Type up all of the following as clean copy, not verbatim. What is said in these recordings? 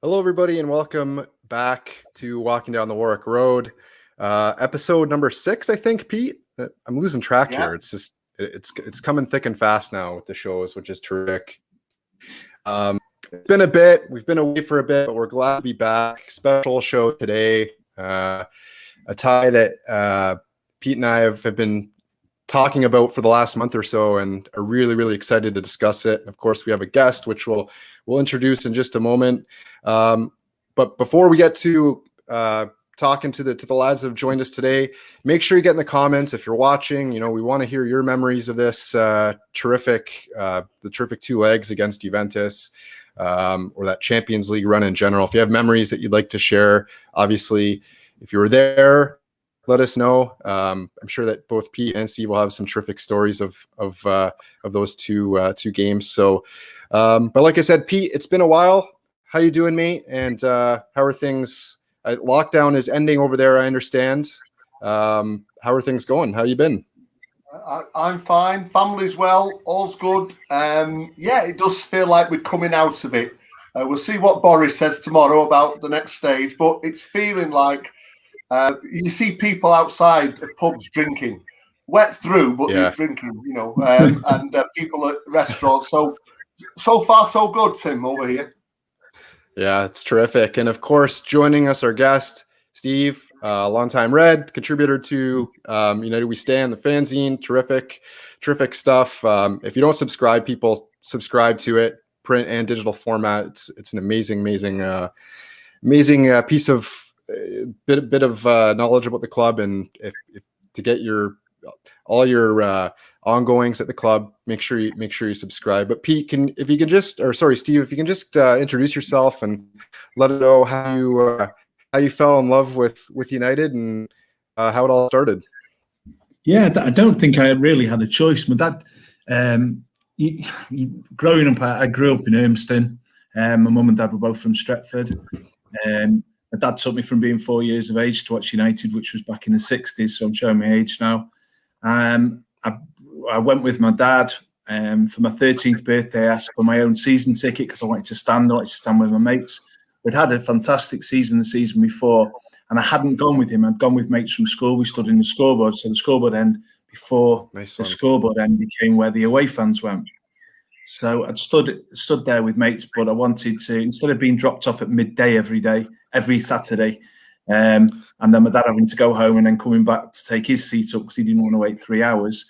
Hello, everybody, and welcome back to Walking Down the Warwick Road, episode number 6, I think. Pete, I'm losing track here. It's just it's coming thick and fast now with the shows, which is terrific. It's been a bit. We've been away for a bit, but we're glad to be back. Special show today. A tie that Pete and I have been talking about for the last month or so, and are really excited to discuss it. Of course, we have a guest, which we'll introduce in just a moment. But before we get to talking to the lads that have joined us today, make sure you get in the comments if you're watching. You know, we want to hear your memories of this terrific 2 legs against Juventus, or that Champions League run in general. If you have memories that you'd like to share, obviously, if you were there, let us know. I'm sure that both Pete and Steve will have some terrific stories of those two games. So, but like I said, Pete, it's been a while. How you doing, mate? And how are things? Lockdown is ending over there, I understand. How are things going? How you been? I'm fine. Family's well. All's good. Yeah, it does feel like we're coming out of it. We'll see what Boris says tomorrow about the next stage, but it's feeling like you see people outside of pubs drinking, wet through, but they're drinking, you know, and people at restaurants. So far, so good, Tim, over here. Yeah, it's terrific. And of course, joining us, our guest, Steve, longtime Red, contributor to United We Stand, the fanzine. Terrific stuff. If you don't subscribe, people subscribe to it, print and digital format. It's an amazing piece of bit of knowledge about the club, and if to get all your ongoings at the club, make sure you subscribe. But Pete, Steve, if you can just introduce yourself and let us know how you fell in love with United and how it all started. Yeah, I don't think I really had a choice. My dad, growing up, I grew up in Urmston. My mum and dad were both from Stretford. My dad took me from being 4 years of age to watch United, which was back in the 60s, so I'm showing my age now. I went with my dad for my 13th birthday. I asked for my own season ticket because I wanted to stand with my mates. We'd had a fantastic season the season before, and I hadn't gone with him. I'd gone with mates from school. We stood in the scoreboard, so the scoreboard end before the scoreboard end became where the away fans went. So I'd stood there with mates, but I wanted to, instead of being dropped off at midday every Saturday, and then my dad having to go home and then coming back to take his seat up because he didn't want to wait 3 hours,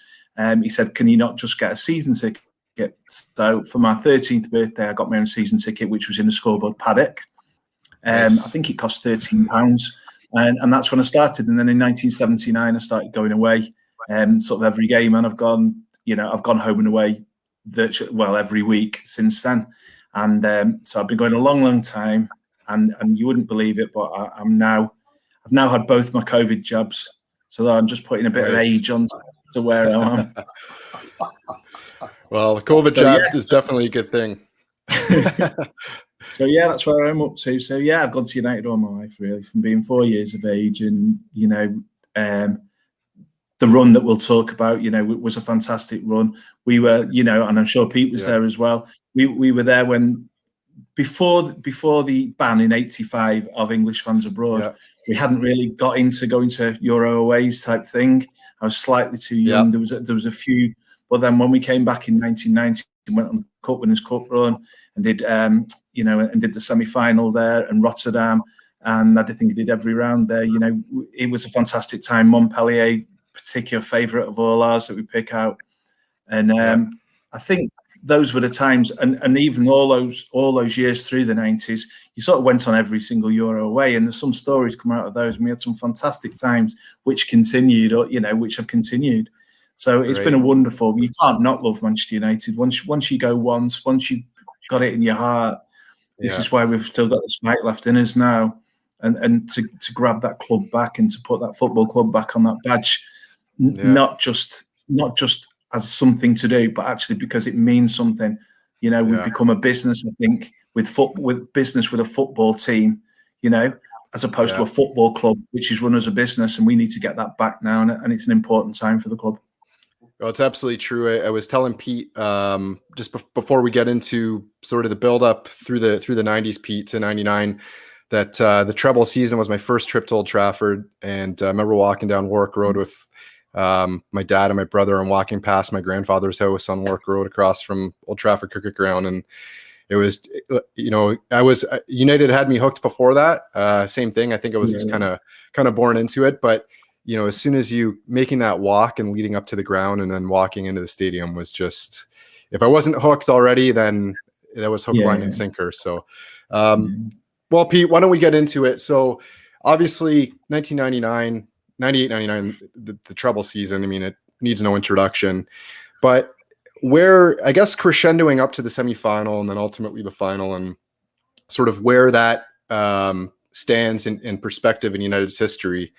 he said, can you not just get a season ticket? So for my 13th birthday, I got my own season ticket, which was in the scoreboard paddock. Nice. I think it cost £13. And that's when I started. And then in 1979, I started going away sort of every game. And I've gone home and away every week since then. And so I've been going a long time. And you wouldn't believe it, but I've now had both my COVID jabs. So I'm just putting a bit of age on to where I am. Well, the COVID jab is definitely a good thing. So yeah, that's where I'm up to. So yeah, I've gone to United all my life, really, from being 4 years of age, and the run that we'll talk about, was a fantastic run. We were, and I'm sure Pete was there as well. We were there when before the ban in '85 of English fans abroad. We hadn't really got into going to Euro aways type thing. I was slightly too young. There was a few, but then when we came back in 1990 and went on the Cup Winners' Cup run and did did the semi-final there in Rotterdam, and I think I did every round there. It was a fantastic time. Montpellier, particular favourite of all ours that we pick out, and I think those were the times, and even all those years through the 90s, you sort of went on every single Euro away, and there's some stories come out of those, and we had some fantastic times which continued, which have continued. So it's been a wonderful. You can't not love Manchester United once you go once you've got it in your heart. This is why we've still got this fight left in us now, and to grab that club back and to put that football club back on that badge, not just as something to do, but actually because it means something. We've become a business, I think, with business with a football team, as opposed to a football club, which is run as a business, and we need to get that back now, and it's an important time for the club. Well, it's absolutely true. I was telling Pete just before we get into sort of the build up through the 90s, Pete, to 99, that the treble season was my first trip to Old Trafford, and I remember walking down Warwick Road with my dad and my brother, and walking past my grandfather's house on Warwick Road across from Old Trafford Cricket Ground, and it was, United had me hooked before that. Same thing. I think I was just kind of born into it, but as soon as you making that walk and leading up to the ground and then walking into the stadium was just, if I wasn't hooked already, then that was hook, line, and sinker. So, well, Pete, why don't we get into it? So obviously 1999, 98, 99, the treble season, I mean, it needs no introduction, but where, I guess, crescendoing up to the semifinal and then ultimately the final, and sort of where that stands in perspective in United's history.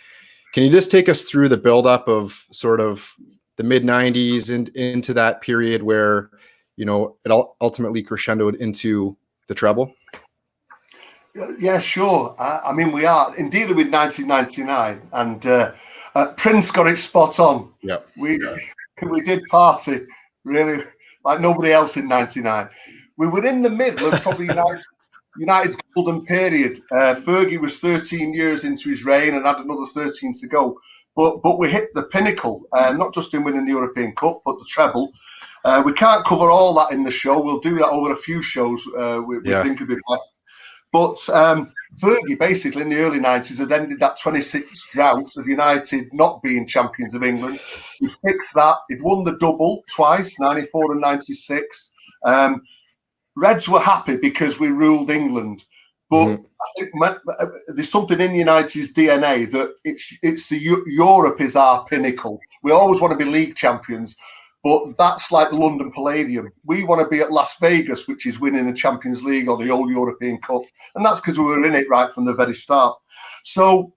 Can you just take us through the buildup of sort of the mid 90s and into that period where, it ultimately crescendoed into the treble? Yeah, sure. I mean, we are in dealing with 1999, and Prince got it spot on. Yeah, we did party really like nobody else in 99. We were in the middle of probably United's golden period. Fergie was 13 years into his reign and had another 13 to go. But we hit the pinnacle, not just in winning the European Cup, but the treble. We can't cover all that in the show. We'll do that over a few shows. We think would be best. But Fergie, basically, in the early 90s, had ended that 26 drought of United not being champions of England. He fixed that. He'd won the double twice, 94 and 96. Reds were happy because we ruled England, but I think there's something in United's DNA that Europe is our pinnacle. We always want to be league champions, but that's like the London Palladium. We want to be at Las Vegas, which is winning the Champions League or the old European Cup, and that's because we were in it right from the very start. So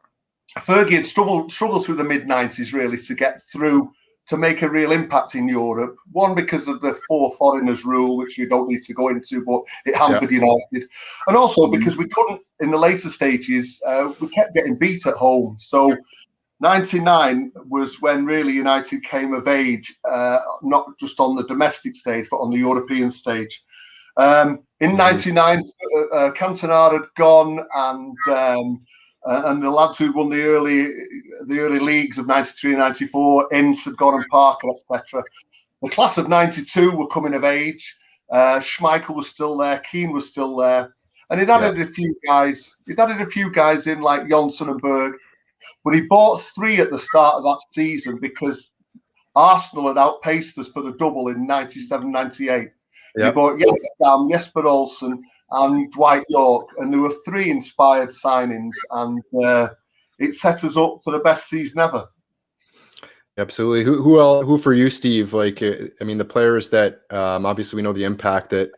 Fergie had struggled through the mid 90s really to get through, to make a real impact in Europe. One, because of the 4 foreigners rule, which we don't need to go into, but it hampered United. And also because we couldn't, in the later stages, we kept getting beat at home. So 99 was when really United came of age, not just on the domestic stage, but on the European stage. In 99, Cantona had gone, and the lads who won the early leagues of 93 and 94, Ince had gone, and Parker, etc. The class of 92 were coming of age. Schmeichel was still there, Keane was still there, and he'd added a few guys. He'd added a few guys in like Johnson and Berg, but he bought 3 at the start of that season because Arsenal had outpaced us for the double in 97, 98. He bought Jesper Olsen, and Dwight York, and there were 3 inspired signings, and it set us up for the best season ever. Absolutely. Who for you, Steve? Like, I mean, the players that obviously we know the impact that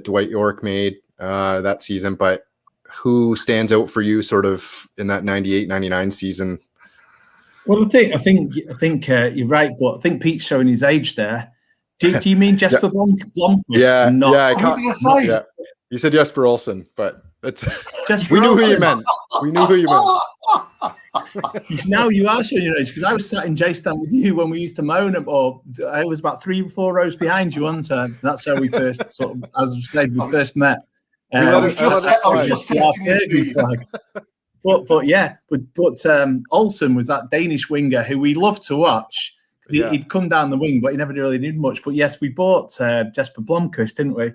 Dwight York made that season, but who stands out for you, sort of in that 98, 99 season? Well, I think you're right, but I think Pete's showing his age there. Do you mean Jesper Blomqvist? Yeah. You said Jesper Olsen, but we knew who you meant. We knew who you meant. Now you are showing your age, because I was sat in J-Stand with you when we used to moan, or I was about 3 or 4 rows behind you one time. That's how we first sort of, as I said, we first met. But Olsen was that Danish winger who we loved to watch. He'd come down the wing, but he never really did much. But yes, we bought Jesper Blomqvist, didn't we?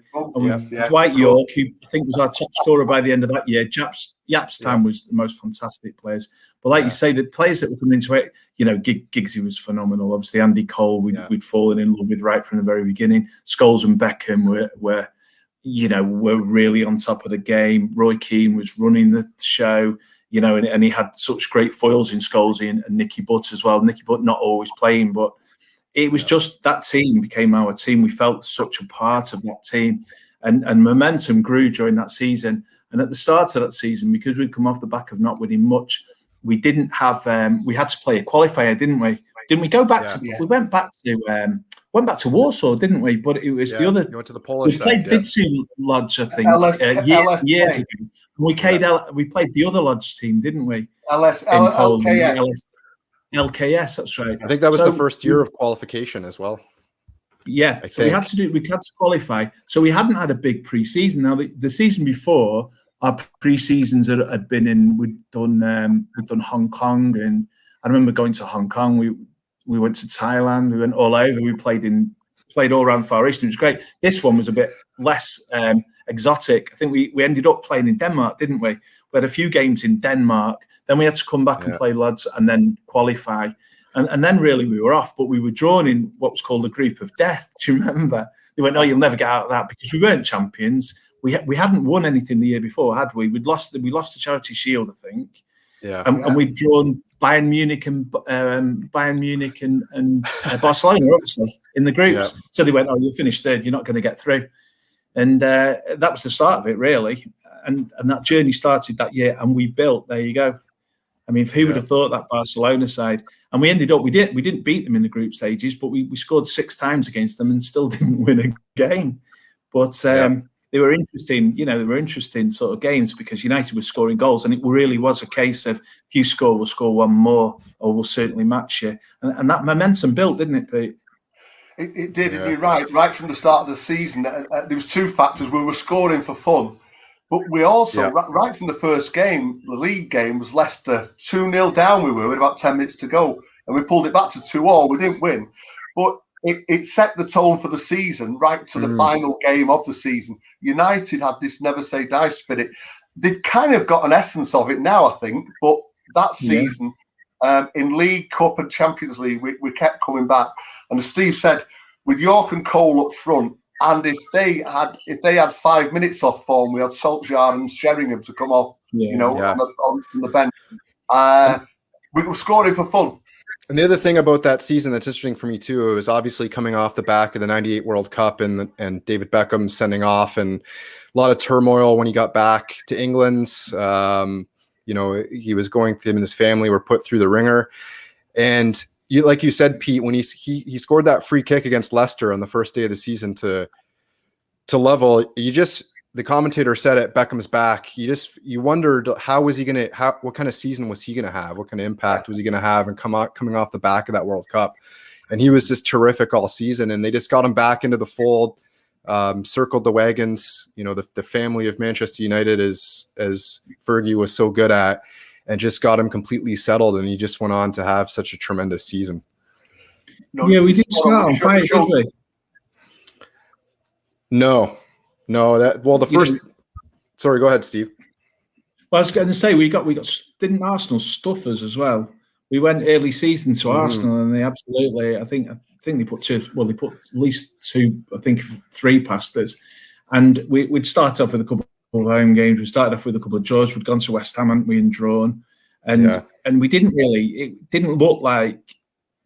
Dwight York, who I think was our top scorer by the end of that year. Jaap's time was the most fantastic players. But like you say, the players that were coming into it, Giggsy was phenomenal. Obviously, Andy Cole, we'd fallen in love with right from the very beginning. Scholes and Beckham were really on top of the game. Roy Keane was running the show. And he had such great foils in Scholes and Nicky Butt as well. Nicky Butt not always playing, but it was just that team became our team. We felt such a part of that team, and momentum grew during that season. And at the start of that season, because we'd come off the back of not winning much, we didn't have. We had to play a qualifier, didn't we? Didn't we go back to? We went back to Warsaw, didn't we? But it was the other. You went to the Polish. We played Vidsu Lodge, I think, years ago. We played the other Lodge team, didn't we? LKS. LKS, that's right. I think that was the first year of qualification as well. Yeah, so we had to qualify. So we hadn't had a big pre-season. Now the season before, our pre-seasons had been in. We'd done Hong Kong, and I remember going to Hong Kong. We went to Thailand. We went all over. We played all around Far East. And it was great. This one was a bit less exotic. I think we ended up playing in Denmark, didn't we? We had a few games in Denmark. Then we had to come back and play Lodz and then qualify. And then really we were off, but we were drawn in what was called a group of death. Do you remember? They went, "Oh, you'll never get out of that," because we weren't champions. We hadn't won anything the year before, had we? We lost the Charity Shield, I think. Yeah. And we'd drawn Bayern Munich and Barcelona, obviously, in the groups. Yeah. So they went, "Oh, you'll finish third. You're not going to get through." And that was the start of it, really. And that journey started that year, and we built. There you go. I mean, who would have thought that Barcelona side? And we ended up, we didn't beat them in the group stages, but we scored 6 times against them and still didn't win a game. But they were interesting, they were interesting sort of games because United was scoring goals, and it really was a case of if you score, we'll score one more, or we'll certainly match you. And that momentum built, didn't it, Pete? It did. Yeah. You're right. Right from the start of the season, there was 2 factors. We were scoring for fun. But we also, right from the first game, the league game, was Leicester 2-0 down we were with about 10 minutes to go. And we pulled it back to 2-2. We didn't win. But it set the tone for the season right to the final game of the season. United had this never say die spirit. They've kind of got an essence of it now, I think. But that season, in League, Cup and Champions League, we kept coming back. And as Steve said, with York and Cole up front, and if they had 5 minutes off form, we had Solskjaer and Sheringham to come off, on the bench. We were scoring for fun. And the other thing about that season that's interesting for me too, it was obviously coming off the back of the '98 World Cup and David Beckham sending off, and a lot of turmoil when he got back to England. He was going through him and his family were put through the ringer, and like you said, Pete, when he scored that free kick against Leicester on the first day of the season to level, the commentator said at Beckham's back, you wondered what kind of season was he going to have? What kind of impact was he going to have and coming off the back of that World Cup? And he was just terrific all season, and they just got him back into the fold, circled the wagons, the family of Manchester United as Fergie was so good at, and just got him completely settled, and he just went on to have such a tremendous season. We did start on fire, didn't we? No. Sorry, go ahead, Steve. Well, I was going to say we got didn't Arsenal stuff us as well? We went early season to Arsenal, and they absolutely, I think they put 2. Well, they put at least 2, I think 3 past us, and we'd start off with a couple of home games. We started off with a couple of draws. We'd gone to West Ham, hadn't we, and drawn, and we didn't really. It didn't look like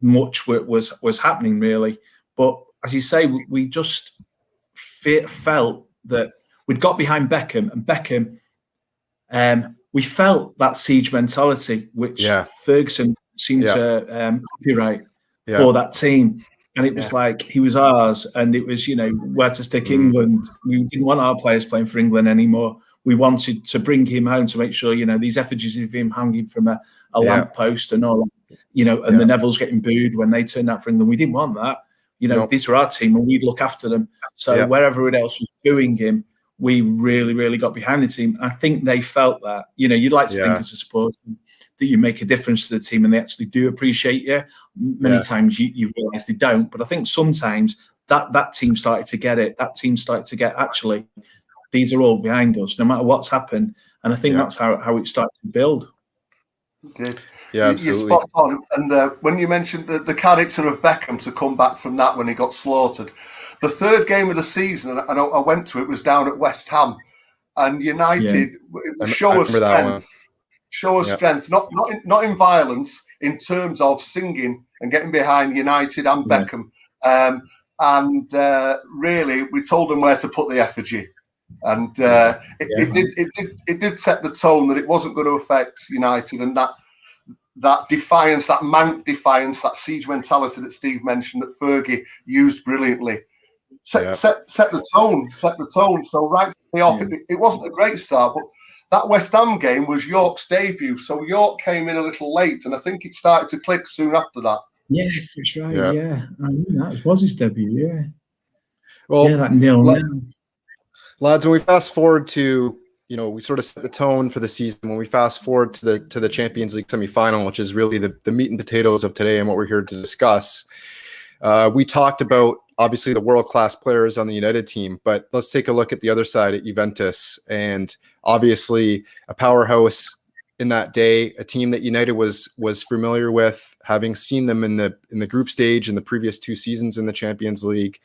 much was happening really, but as you say, we just felt that we'd got behind Beckham, and Beckham, we felt that siege mentality, which Ferguson seemed to copyright for that team. And it was like he was ours, and it was, where to stick England. We didn't want our players playing for England anymore. We wanted to bring him home to make sure, these effigies of him hanging from a lamppost and all that, and the Nevilles getting booed when they turned out for England. We didn't want that. These were our team, and we'd look after them. So wherever everyone else was booing him, we really, really got behind the team. I think they felt that. You'd like to think as a supporter that you make a difference to the team, and they actually do appreciate you. Many times you realise they don't, but I think sometimes that team started to get it. That team started to get, actually, these are all behind us, no matter what's happened. And I think that's how it started to build. Okay. Yeah, absolutely. You're spot on. And when you mentioned the character of Beckham to come back from that when he got slaughtered, the third game of the season, and I went to it, was down at West Ham, and United, it was show of strength. Show of strength, not in violence, in terms of singing and getting behind United and Beckham. Really, we told them where to put the effigy. And it did set the tone that it wasn't going to affect United, and that defiance, that mank defiance, that siege mentality that Steve mentioned that Fergie used brilliantly, set the tone. So right from the off, it wasn't a great start, but that West Ham game was York's debut, so York came in a little late, and I think it started to click soon after that. Yes, that's right. Yeah, I mean, that was his debut. Yeah. Well, yeah, that nil. Lads, when we fast forward to, we sort of set the tone for the season. When we fast forward to the Champions League semifinal, which is really the meat and potatoes of today and what we're here to discuss, we talked about obviously the world-class players on the United team, but let's take a look at the other side at Juventus, and obviously a powerhouse in that day, a team that United was familiar with, having seen them in the group stage in the previous 2 seasons in the Champions League,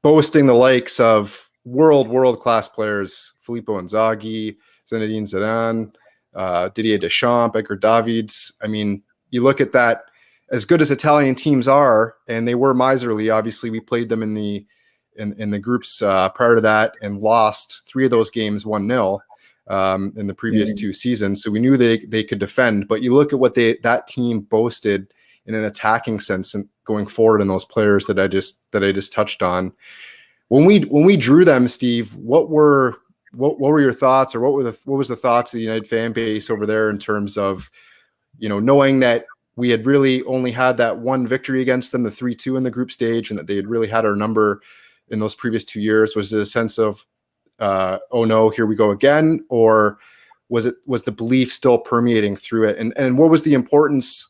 boasting the likes of world-class players, Filippo Inzaghi, Zinedine Zidane, Didier Deschamps, Edgar Davids. I mean, you look at that, as good as Italian teams are, and they were miserly. Obviously, we played them in the groups prior to that and lost 3 of those games 1-0 in the previous 2 seasons. So we knew they could defend. But you look at what that team boasted in an attacking sense and going forward, and those players that I just touched on. When we drew them, Steve, what were your thoughts, or what was the thoughts of the United fan base over there in terms of, knowing that we had really only had that one victory against them, the 3-2 in the group stage, and that they had really had our number in those previous 2 years? Was it a sense of, oh no, here we go again? Or was the belief still permeating through it? And what was the importance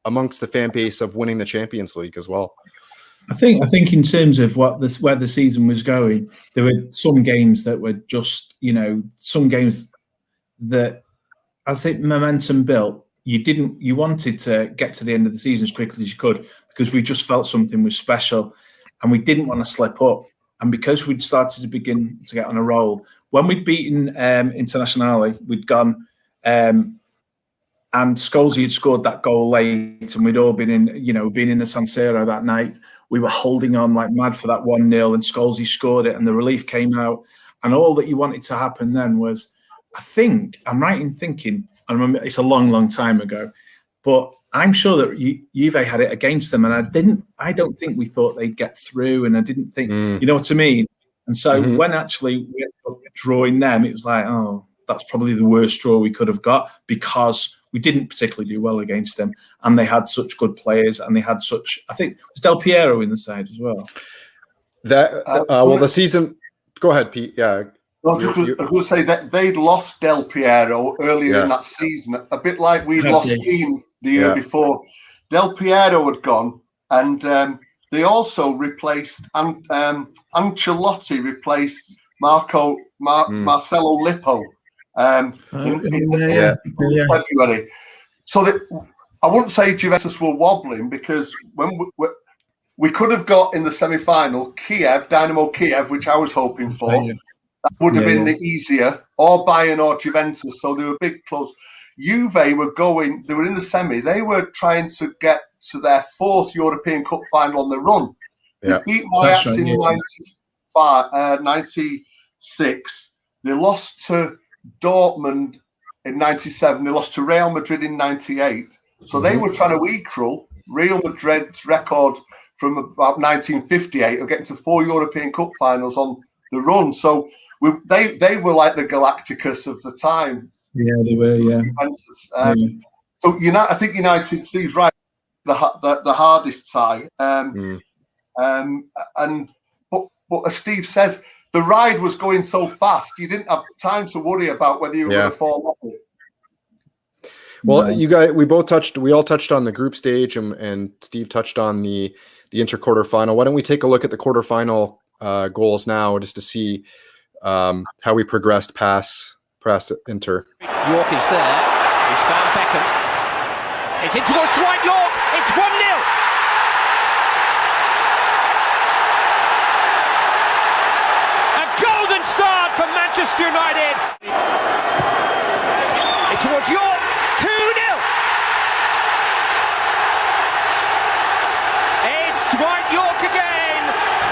amongst the fan base of winning the Champions League as well? I think in terms of where the season was going, there were some games that were just, some games that, as it momentum built, you wanted to get to the end of the season as quickly as you could, because we just felt something was special and we didn't want to slip up. And because we'd started to begin to get on a roll, when we'd beaten Internazionale, we'd gone, and Scholesy had scored that goal late, and we'd all been in the San Siro that night. We were holding on like mad for that 1-0, and Scholesy scored it, and the relief came out. And all that you wanted to happen then was, I think, I'm right in thinking, I remember it's a long, long time ago, but I'm sure that Juve had it against them, and I don't think we thought they'd get through, and I didn't think, you know what I mean? And so when actually we ended up drawing them, it was like, oh, that's probably the worst draw we could have got, because we didn't particularly do well against them, and they had such good players, and they had such, I think, was Del Piero in the side as well? The season, go ahead, Pete. Yeah. Well, I was going to say that they'd lost Del Piero earlier in that season, a bit like we'd lost Keane the year before. Del Piero had gone, and they also replaced, Ancelotti replaced Marcelo Lippo in February. So that, I wouldn't say Juventus were wobbling, because when we could have got in the semi-final Dynamo Kiev, which I was hoping for. That would have been the easier, or Bayern or Juventus. So they were big clubs. Juve they were in the semi. They were trying to get to their 4th European Cup final on the run. They beat Ajax in 96. They lost to Dortmund in 97. They lost to Real Madrid in 98. So they were trying to equal Real Madrid's record from about 1958 of getting to 4 European Cup finals on the run. So they were like the Galacticus of the time. Yeah, they were. Yeah. So I think United, Steve's right, the hardest tie. But as Steve says, the ride was going so fast, you didn't have time to worry about whether you were going to fall off it. Well, you guys, we all touched on the group stage, and Steve touched on the inter-quarter final. Why don't we take a look at the quarterfinal goals now, just to see how we progressed past Inter. York is there. He's found Beckham. It's in towards Dwight York. It's 1-0. A golden start for Manchester United. It's towards York. 2-0. It's Dwight York again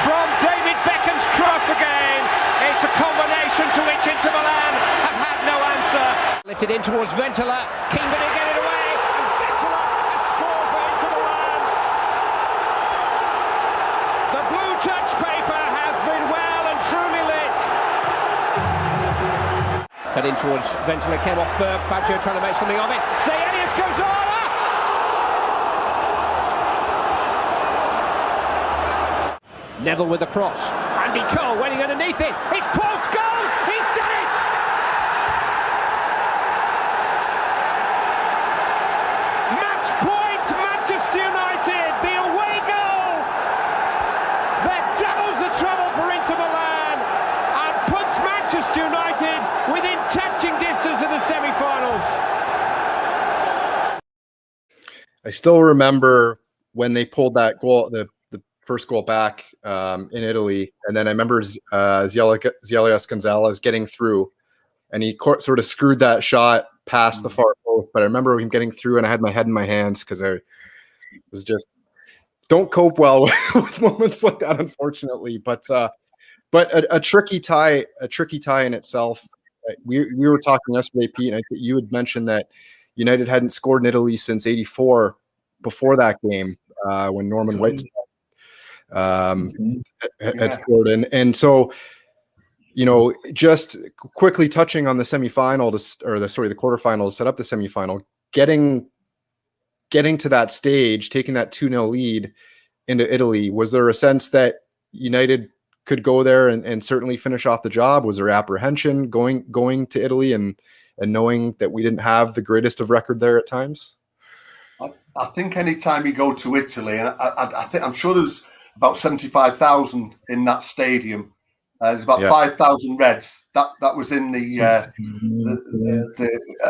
from David Beckham's cross again. It's a combination to which Inter Milan have had no answer. Lifted in towards Ventola. King going to get it away. And Ventola has scored for Inter Milan. The blue touch paper has been well and truly lit. Cut in towards Ventala, came off Burke. Badger trying to make something of it. Say Elias goes on. Neville with the cross. Andy Cole waiting underneath it. It's Paul Scholes. He's done it. Match point, Manchester United. The away goal that doubles the trouble for Inter Milan and puts Manchester United within touching distance of the semi-finals. I still remember when they pulled that goal, the first goal back in Italy, and then I remember Zielias Gonzalez getting through, and he sort of screwed that shot past the far post. But I remember him getting through, and I had my head in my hands because I was just don't cope well with moments like that, unfortunately. But a tricky tie in itself. We were talking yesterday, Pete, and I think you had mentioned that United hadn't scored in Italy since '84 before that game when Norman White had scored. And so, just quickly touching on the semifinal the quarterfinal to set up the semifinal, getting to that stage, taking that 2-0 lead into Italy, was there a sense that United could go there and certainly finish off the job? Was there apprehension going to Italy and knowing that we didn't have the greatest of record there at times? I think any time you go to Italy, and I'm sure there's about 75,000 in that stadium. There's about 5,000 Reds. That was in the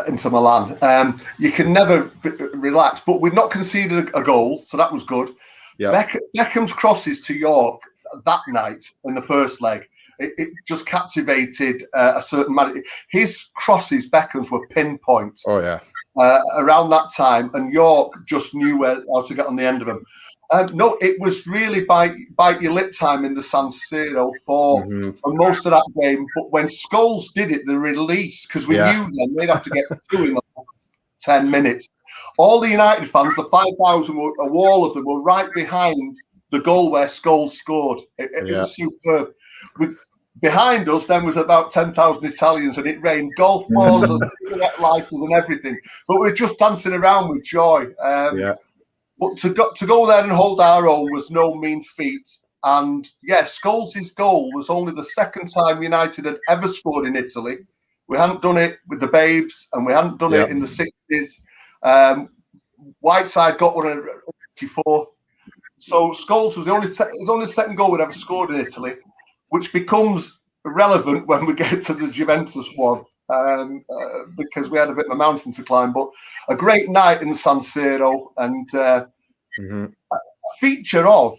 Inter Milan. You can never relax, but we'd not conceded a goal, so that was good. Yeah. Beckham's crosses to York that night in the first leg, it just captivated a certain man. His crosses, Beckham's, were pinpoint. Oh yeah. Around that time, and York just knew how to get on the end of them. No, it was really bite your lip time in the San Siro for most of that game. But when Scholes did it, the release, because we knew then they'd have to get through in like 10 minutes. All the United fans, the 5,000, a wall of them, were right behind the goal where Scholes scored. It was superb. Behind us, then, was about 10,000 Italians, and it rained golf balls and cigarette lighters and everything. But we were just dancing around with joy. But to go there and hold our own was no mean feat. And Scholes' goal was only the second time United had ever scored in Italy. We hadn't done it with the Babes, and we hadn't done it in the 60s. Whiteside got one in '84. So Scholes was the only second goal we'd ever scored in Italy, which becomes relevant when we get to the Juventus one, because we had a bit of a mountain to climb. But a great night in the San Siro, and a feature of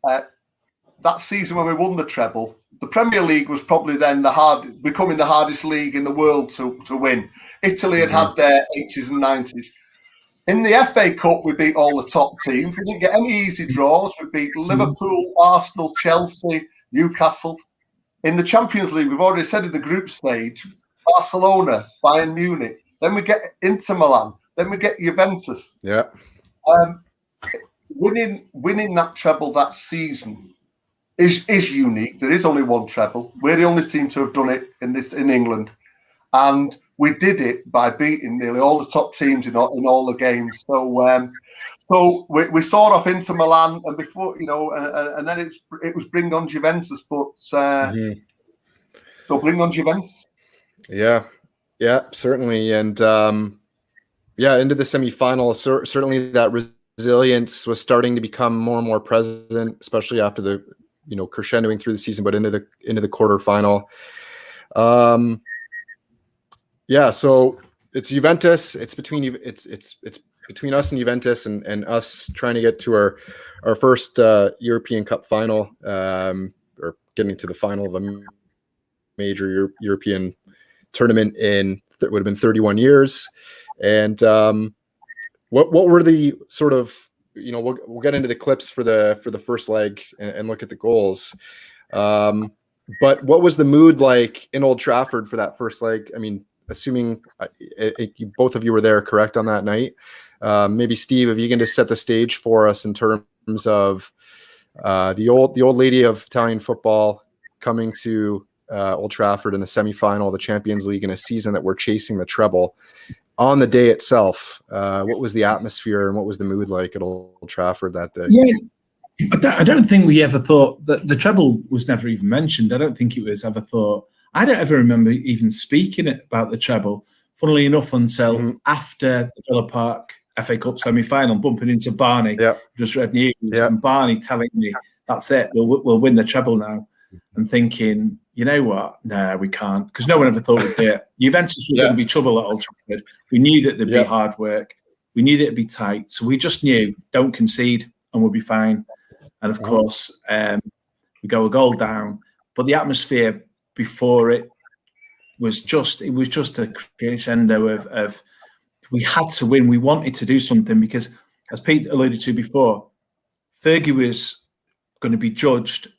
that season when we won the treble. The Premier League was probably then becoming the hardest league in the world to win. Italy had their 80s and 90s. In the FA Cup, we beat all the top teams. We didn't get any easy draws. We beat Liverpool, Arsenal, Chelsea, Newcastle. In the Champions League, we've already said in the group stage, Barcelona, Bayern Munich. Then we get Inter Milan. Then we get Juventus. Yeah. Winning that treble that season is unique. There is only one treble. We're the only team to have done it in England, and we did it by beating nearly all the top teams in all the games. So we saw off Inter Milan, and before and then it was bring on Juventus, but so bring on Juventus. Yeah, certainly, and into the semi-final. Certainly, that resilience was starting to become more and more present, especially after the crescendoing through the season, but into the quarterfinal. So it's Juventus. It's between us and Juventus, and us trying to get to our first European Cup final, or getting to the final of a major European tournament in it would have been 31 years. And what were the sort of we'll get into the clips for the first leg and look at the goals. But what was the mood like in Old Trafford for that first leg? I mean, assuming both of you were there, correct, on that night. Maybe Steve, if you can just set the stage for us in terms of the old lady of Italian football coming to Old Trafford in the semi-final of the Champions League in a season that we're chasing the treble. On the day itself, what was the atmosphere and what was the mood like at Old Trafford that day? Yeah, I don't think we ever thought that the treble was never even mentioned. I don't think it was ever thought. I don't ever remember even speaking about the treble, funnily enough, until after the Villa Park FA Cup semi-final, bumping into Barney. Just read news, and Barney telling me, that's it, we'll win the treble now. And thinking, you know what? No, we can't, because no one ever thought we'd do it. Juventus were going to be trouble at Old Trafford. We knew that there'd be hard work. We knew that it'd be tight. So we just knew, don't concede and we'll be fine. And of course, we go a goal down. But the atmosphere before it was just a crescendo of we had to win. We wanted to do something because, as Pete alluded to before, Fergie was going to be judged,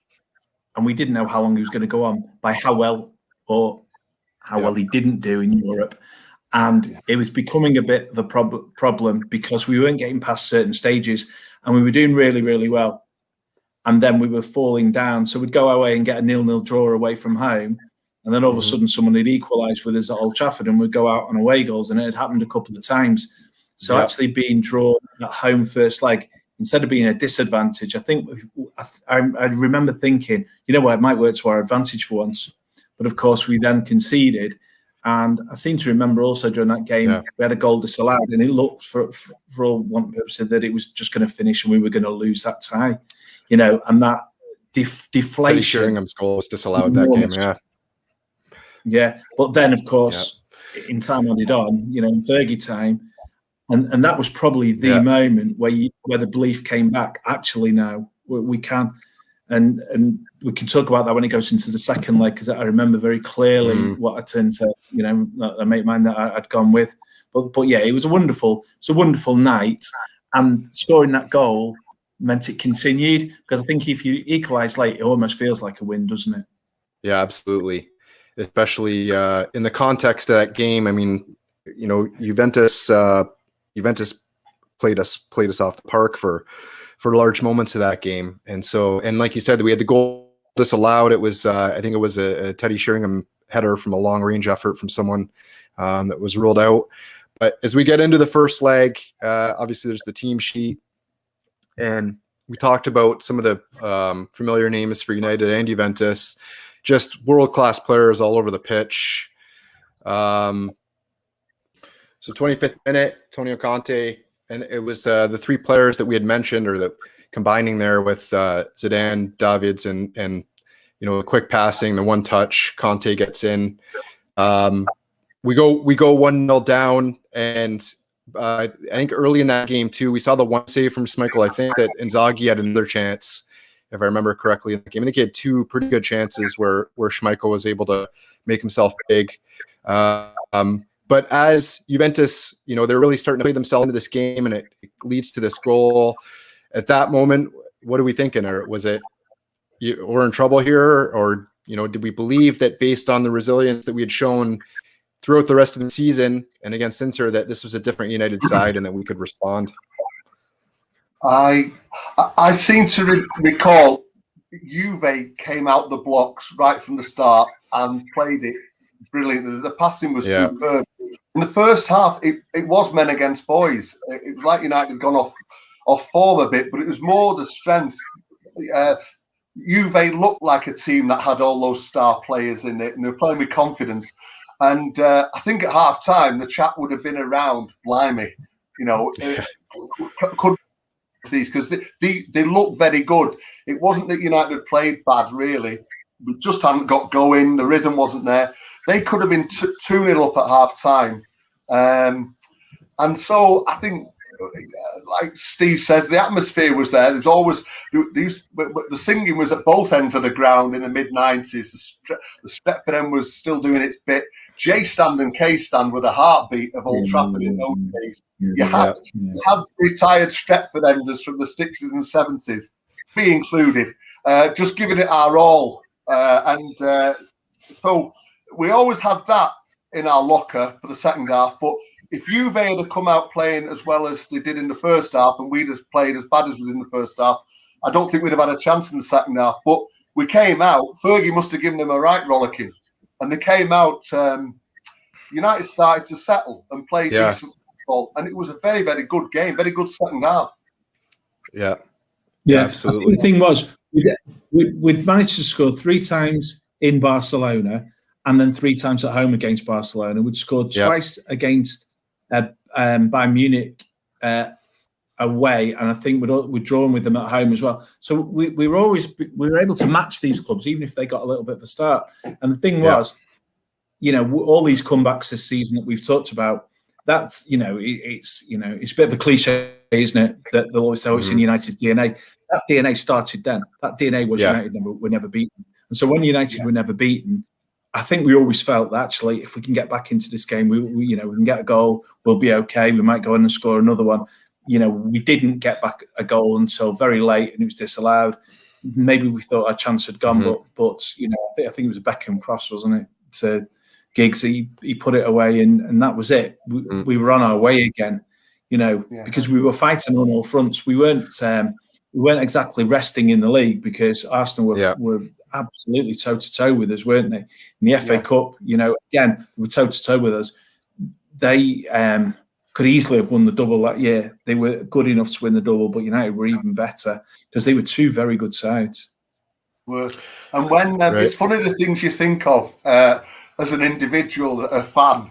and we didn't know how long he was going to go on, by how well or how well he didn't do in Europe. And it was becoming a bit of a problem because we weren't getting past certain stages and we were doing really, really well. And then we were falling down. So we'd go away and get a 0-0 draw away from home. And then all of a sudden someone had equalised with us at Old Trafford and we'd go out on away goals. And it had happened a couple of times. So actually being drawn at home first leg, instead of being a disadvantage, I think I remember thinking, you know what, it might work to our advantage for once. But of course, we then conceded. And I seem to remember also during that game, we had a goal disallowed. And it looked, for all one purpose, that it was just going to finish and we were going to lose that tie. You know, and that deflation. Teddy Sheringham's goal was disallowed that game, Yeah, but then, of course, in time added on, you know, in Fergie time, and that was probably the moment where the belief came back. Actually, now we can, and we can talk about that when it goes into the second leg, because I remember very clearly what I turned to, you know, a mate of mine that I'd gone with. But yeah, it was a wonderful night, and scoring that goal meant it continued, because I think if you equalise late, it almost feels like a win, doesn't it? Yeah, absolutely. Especially in the context of that game. I mean, you know, Juventus played us off the park for large moments of that game, and like you said, we had the goal disallowed. It was I think it was a Teddy Sheringham header from a long range effort from someone that was ruled out. But as we get into the first leg, obviously there's the team sheet. And we talked about some of the familiar names for United and Juventus, just world-class players all over the pitch. So 25th minute, Antonio Conte, and it was the three players that we had mentioned, or the combining there with Zidane, Davids, and you know, the quick passing, the one touch. Conte gets in. We go 1-0 down, and I think early in that game too, we saw the one save from Schmeichel. I think that Inzaghi had another chance, if I remember correctly, in the game. I think he had two pretty good chances where Schmeichel was able to make himself big. But as Juventus, you know, they're really starting to play themselves into this game, and it leads to this goal. At that moment, what are we thinking? Or was it we're in trouble here, or you know, did we believe that based on the resilience that we had shown throughout the rest of the season and against Inter, that this was a different United side and that we could respond? I seem to recall Juve came out the blocks right from the start and played it brilliantly. The passing was superb. In the first half, it was men against boys. It was like United had gone off form a bit, but it was more the strength. Juve looked like a team that had all those star players in it, and they were playing with confidence. And I think at half time, the chat would have been around, blimey, you know, could these, because they looked very good. It wasn't that United played bad, really. We just hadn't got going. The rhythm wasn't there. They could have been 2-0 up at half time. And so I think, like Steve says, the atmosphere was there. There's always the singing was at both ends of the ground in the mid-90s. The Stretford end was still doing its bit. J stand and K stand were the heartbeat of Old Trafford in those days. You had retired Stretford enders from the 60s and 70s, be included, just giving it our all. So we always had that in our locker for the second half. But if Juve had come out playing as well as they did in the first half, and we'd have played as bad as we did in the first half, I don't think we'd have had a chance in the second half. But we came out. Fergie must have given them a right rollicking, and they came out. United started to settle and play decent football, and it was a very, very good game, very good second half. Yeah, absolutely. I think the thing was, we'd managed to score 3 times in Barcelona, and then 3 times at home against Barcelona. We'd scored twice against Bayern Munich away, and I think we'd drawn with them at home as well. So we were able to match these clubs, even if they got a little bit of a start. And the thing was, all these comebacks this season that we've talked about, that's it's a bit of a cliche, isn't it? That they'll always say, "Oh, it's in United's DNA." That DNA started then. That DNA was United were never beaten. And so when United were never beaten, I think we always felt that actually, if we can get back into this game, we can get a goal, we'll be okay. We might go in and score another one. We didn't get back a goal until very late, and it was disallowed. Maybe we thought our chance had gone, but I think it was a Beckham cross, wasn't it, to Giggs? He put it away, and that was it. We were on our way again, because we were fighting on all fronts. We weren't exactly resting in the league, because Arsenal were absolutely toe-to-toe with us, weren't they? In the FA Cup, again, they were toe-to-toe with us. They could easily have won the double that year. They were good enough to win the double, but United were even better because they were 2 very good sides. And when it's funny the things you think of as an individual, a fan,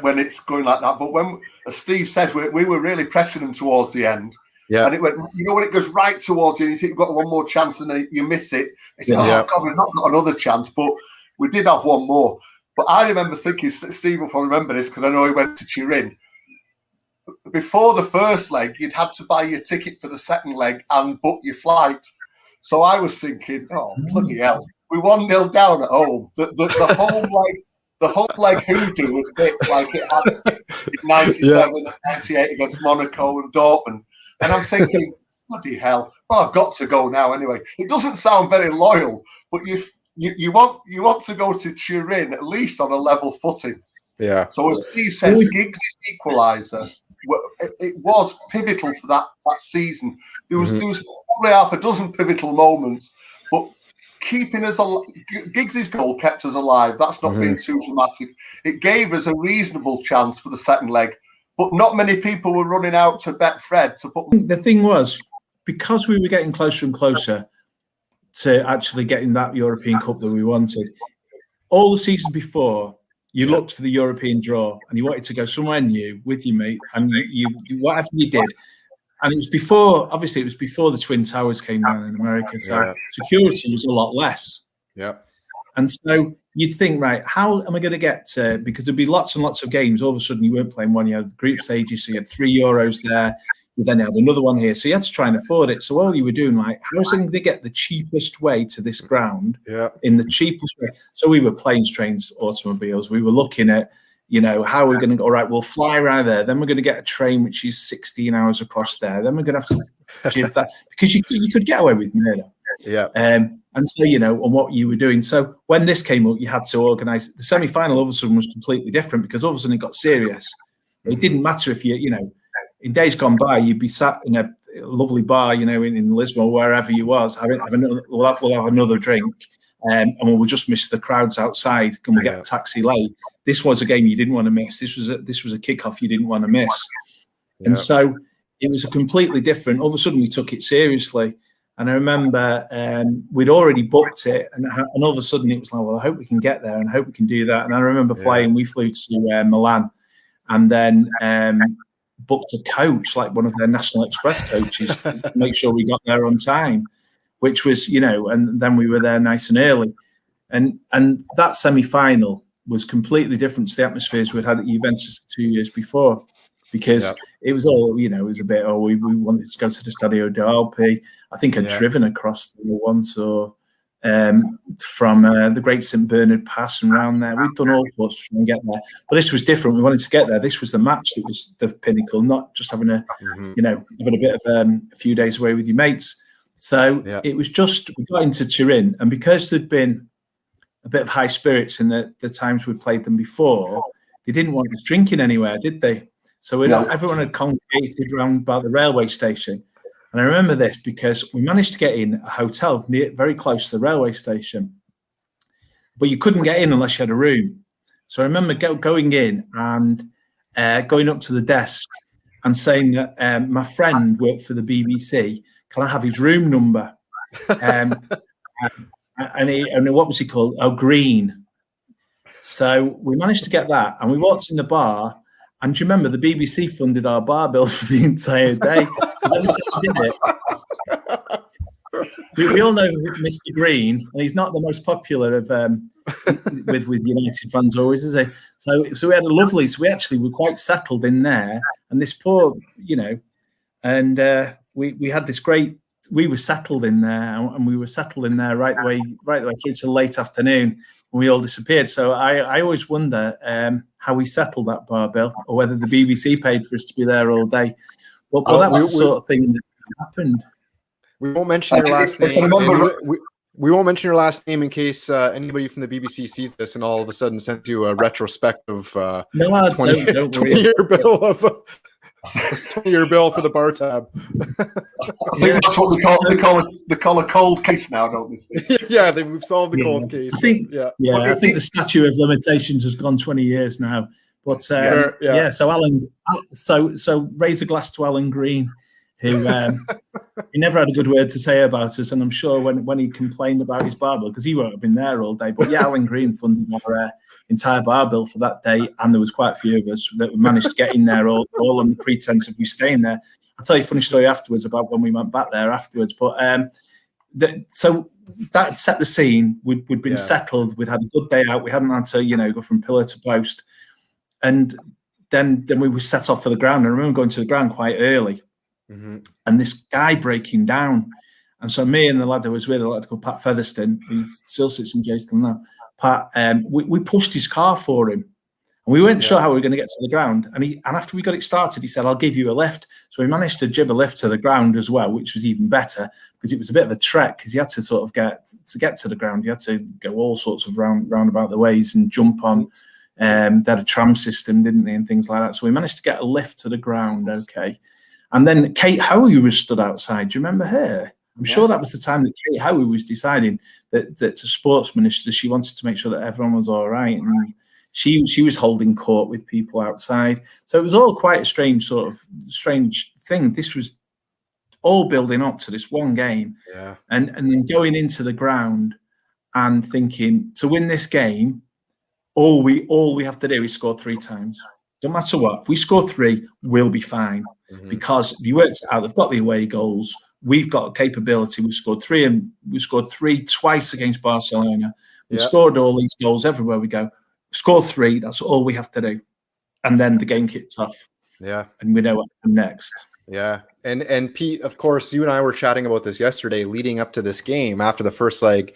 when it's going like that. But when, as Steve says, we were really pressing them towards the end. Yeah. And it went, when it goes right towards you, and you think you've got one more chance, and then you miss it. It's God, we've not got another chance, but we did have one more. But I remember thinking, Steve will probably remember this because I know he went to Turin. Before the first leg, you'd had to buy your ticket for the second leg and book your flight. So I was thinking, oh, bloody hell. We 1-0 down at home. The whole leg hoodoo was bit like it had in 97 and 98 against Monaco and Dortmund. And I'm thinking, bloody hell. Well, I've got to go now anyway. It doesn't sound very loyal, but you want to go to Turin at least on a level footing. Yeah. So as Steve says, Giggs' equaliser, it was pivotal for that season. There was probably half a dozen pivotal moments, but keeping us alive, Giggs' goal kept us alive. That's not being too dramatic. It gave us a reasonable chance for the second leg, but not many people were running out to bet Fred to put. The thing was, because we were getting closer and closer to actually getting that European Cup that we wanted, all the season before, you looked for the European draw and you wanted to go somewhere new with your mate, and you whatever you did. And it was before the Twin Towers came down in America, so security was a lot less. Yeah. And so you'd think, right, how am I going to get to, because there'd be lots and lots of games. All of a sudden you weren't playing one, you had the group stages, so you had 3 Euros there, you then had another one here. So you had to try and afford it. So all you were doing, like, how was I going to get the cheapest way to this ground in the cheapest way? So we were planes, trains, automobiles. We were looking at, how we're going to go, all right, we'll fly around there. Then we're going to get a train, which is 16 hours across there. Then we're going to have to jib that, because you could get away with murder. Yeah. And so, on what you were doing. So when this came up, you had to organise. The semi-final all of a sudden was completely different, because all of a sudden it got serious. It didn't matter if in days gone by, you'd be sat in a lovely bar, in Lisbon or wherever you was, we'll have another drink, and we'll just miss the crowds outside, and we'll get a taxi late. This was a game you didn't want to miss. This was a kickoff you didn't want to miss. Yeah. And so it was a completely different. All of a sudden, we took it seriously. And I remember we'd already booked it, and all of a sudden it was like, well, I hope we can get there, and I hope we can do that. And I remember flying. We flew to Milan, and then booked a coach, like one of their National Express coaches, to make sure we got there on time, which was, and then we were there nice and early. And that semi-final was completely different to the atmospheres we'd had at Juventus 2 years before, because it was all, it was a bit, we wanted to go to the Stadio d'Alpi. I think I'd driven across there once, or from the Great St. Bernard Pass and round there. We'd done all sorts to try and get there. But this was different. We wanted to get there. This was the match that was the pinnacle, not just having having a bit of a few days away with your mates. So it was just, we got into Turin, and because there'd been a bit of high spirits in the times we played them before, they didn't want us drinking anywhere, did they? So everyone had congregated around by the railway station, And I remember this because we managed to get in a hotel very close to the railway station, but you couldn't get in unless you had a room. So I remember going in and going up to the desk and saying that my friend worked for the BBC. Can I have his room number? And what was he called? Oh, Green. So we managed to get that, and we walked in the bar. And do you remember the BBC funded our bar bill for the entire day? Because every time we did it, we all know Mr. Green, and he's not the most popular of with United fans always, is he? So we had a lovely. So we actually were quite settled in there, and this poor, and we had this great. We were settled in there, and we were settled in there right the way through to late afternoon when we all disappeared. So I always wonder how we settled that bar bill, or whether the BBC paid for us to be there all day. Well, that was the sort of thing that happened. We won't mention your last name. We won't mention your last name in case anybody from the BBC sees this and all of a sudden sent you a retrospective 20-year bill of 20-year bill for the bar tab. I think that's what they call a cold case now, don't they? Yeah, we've solved the cold case. I think the statute of limitations has gone 20 years now. But so Alan, so raise a glass to Alan Green, who he never had a good word to say about us, and I'm sure when he complained about his bar bill, because he won't have been there all day. But yeah, Alan Green funded our entire bar bill for that day, and there was quite a few of us that managed to get in there all on the pretense of we staying there. I'll tell you a funny story afterwards about when we went back there afterwards. But so that set the scene. We'd been settled. We'd had a good day out. We hadn't had to go from pillar to post, and then we were set off for the ground. I remember going to the ground quite early, and this guy breaking down. And so me and the lad I was with, a lad called Pat Featherstone, who still sits in Jason now. Pat, we pushed his car for him, and we weren't sure how we were going to get to the ground. And after we got it started, he said, "I'll give you a lift." So we managed to jib a lift to the ground as well, which was even better because it was a bit of a trek. Because you had to sort of get to the ground, you had to go all sorts of roundabout the ways and jump on. They had a tram system, didn't they, and things like that. So we managed to get a lift to the ground. Okay, and then Kate Howie was stood outside. Do you remember her? I'm sure that was the time that Kate Howie was deciding that to sports minister, she wanted to make sure that everyone was all right. And she was holding court with people outside. So it was all quite a strange thing. This was all building up to this one game. Yeah. And then going into the ground and thinking, to win this game, all we have to do is score 3 times. Don't matter what. If we score 3, we'll be fine. Because we worked it out, they've got the away goals. We've got a capability. We scored 3, and we scored 3 twice against Barcelona. We scored all these goals everywhere we go. Score 3. That's all we have to do, and then the game kicked off. Yeah, and we know what happened next. Yeah, and Pete, of course, you and I were chatting about this yesterday, leading up to this game. After the first leg,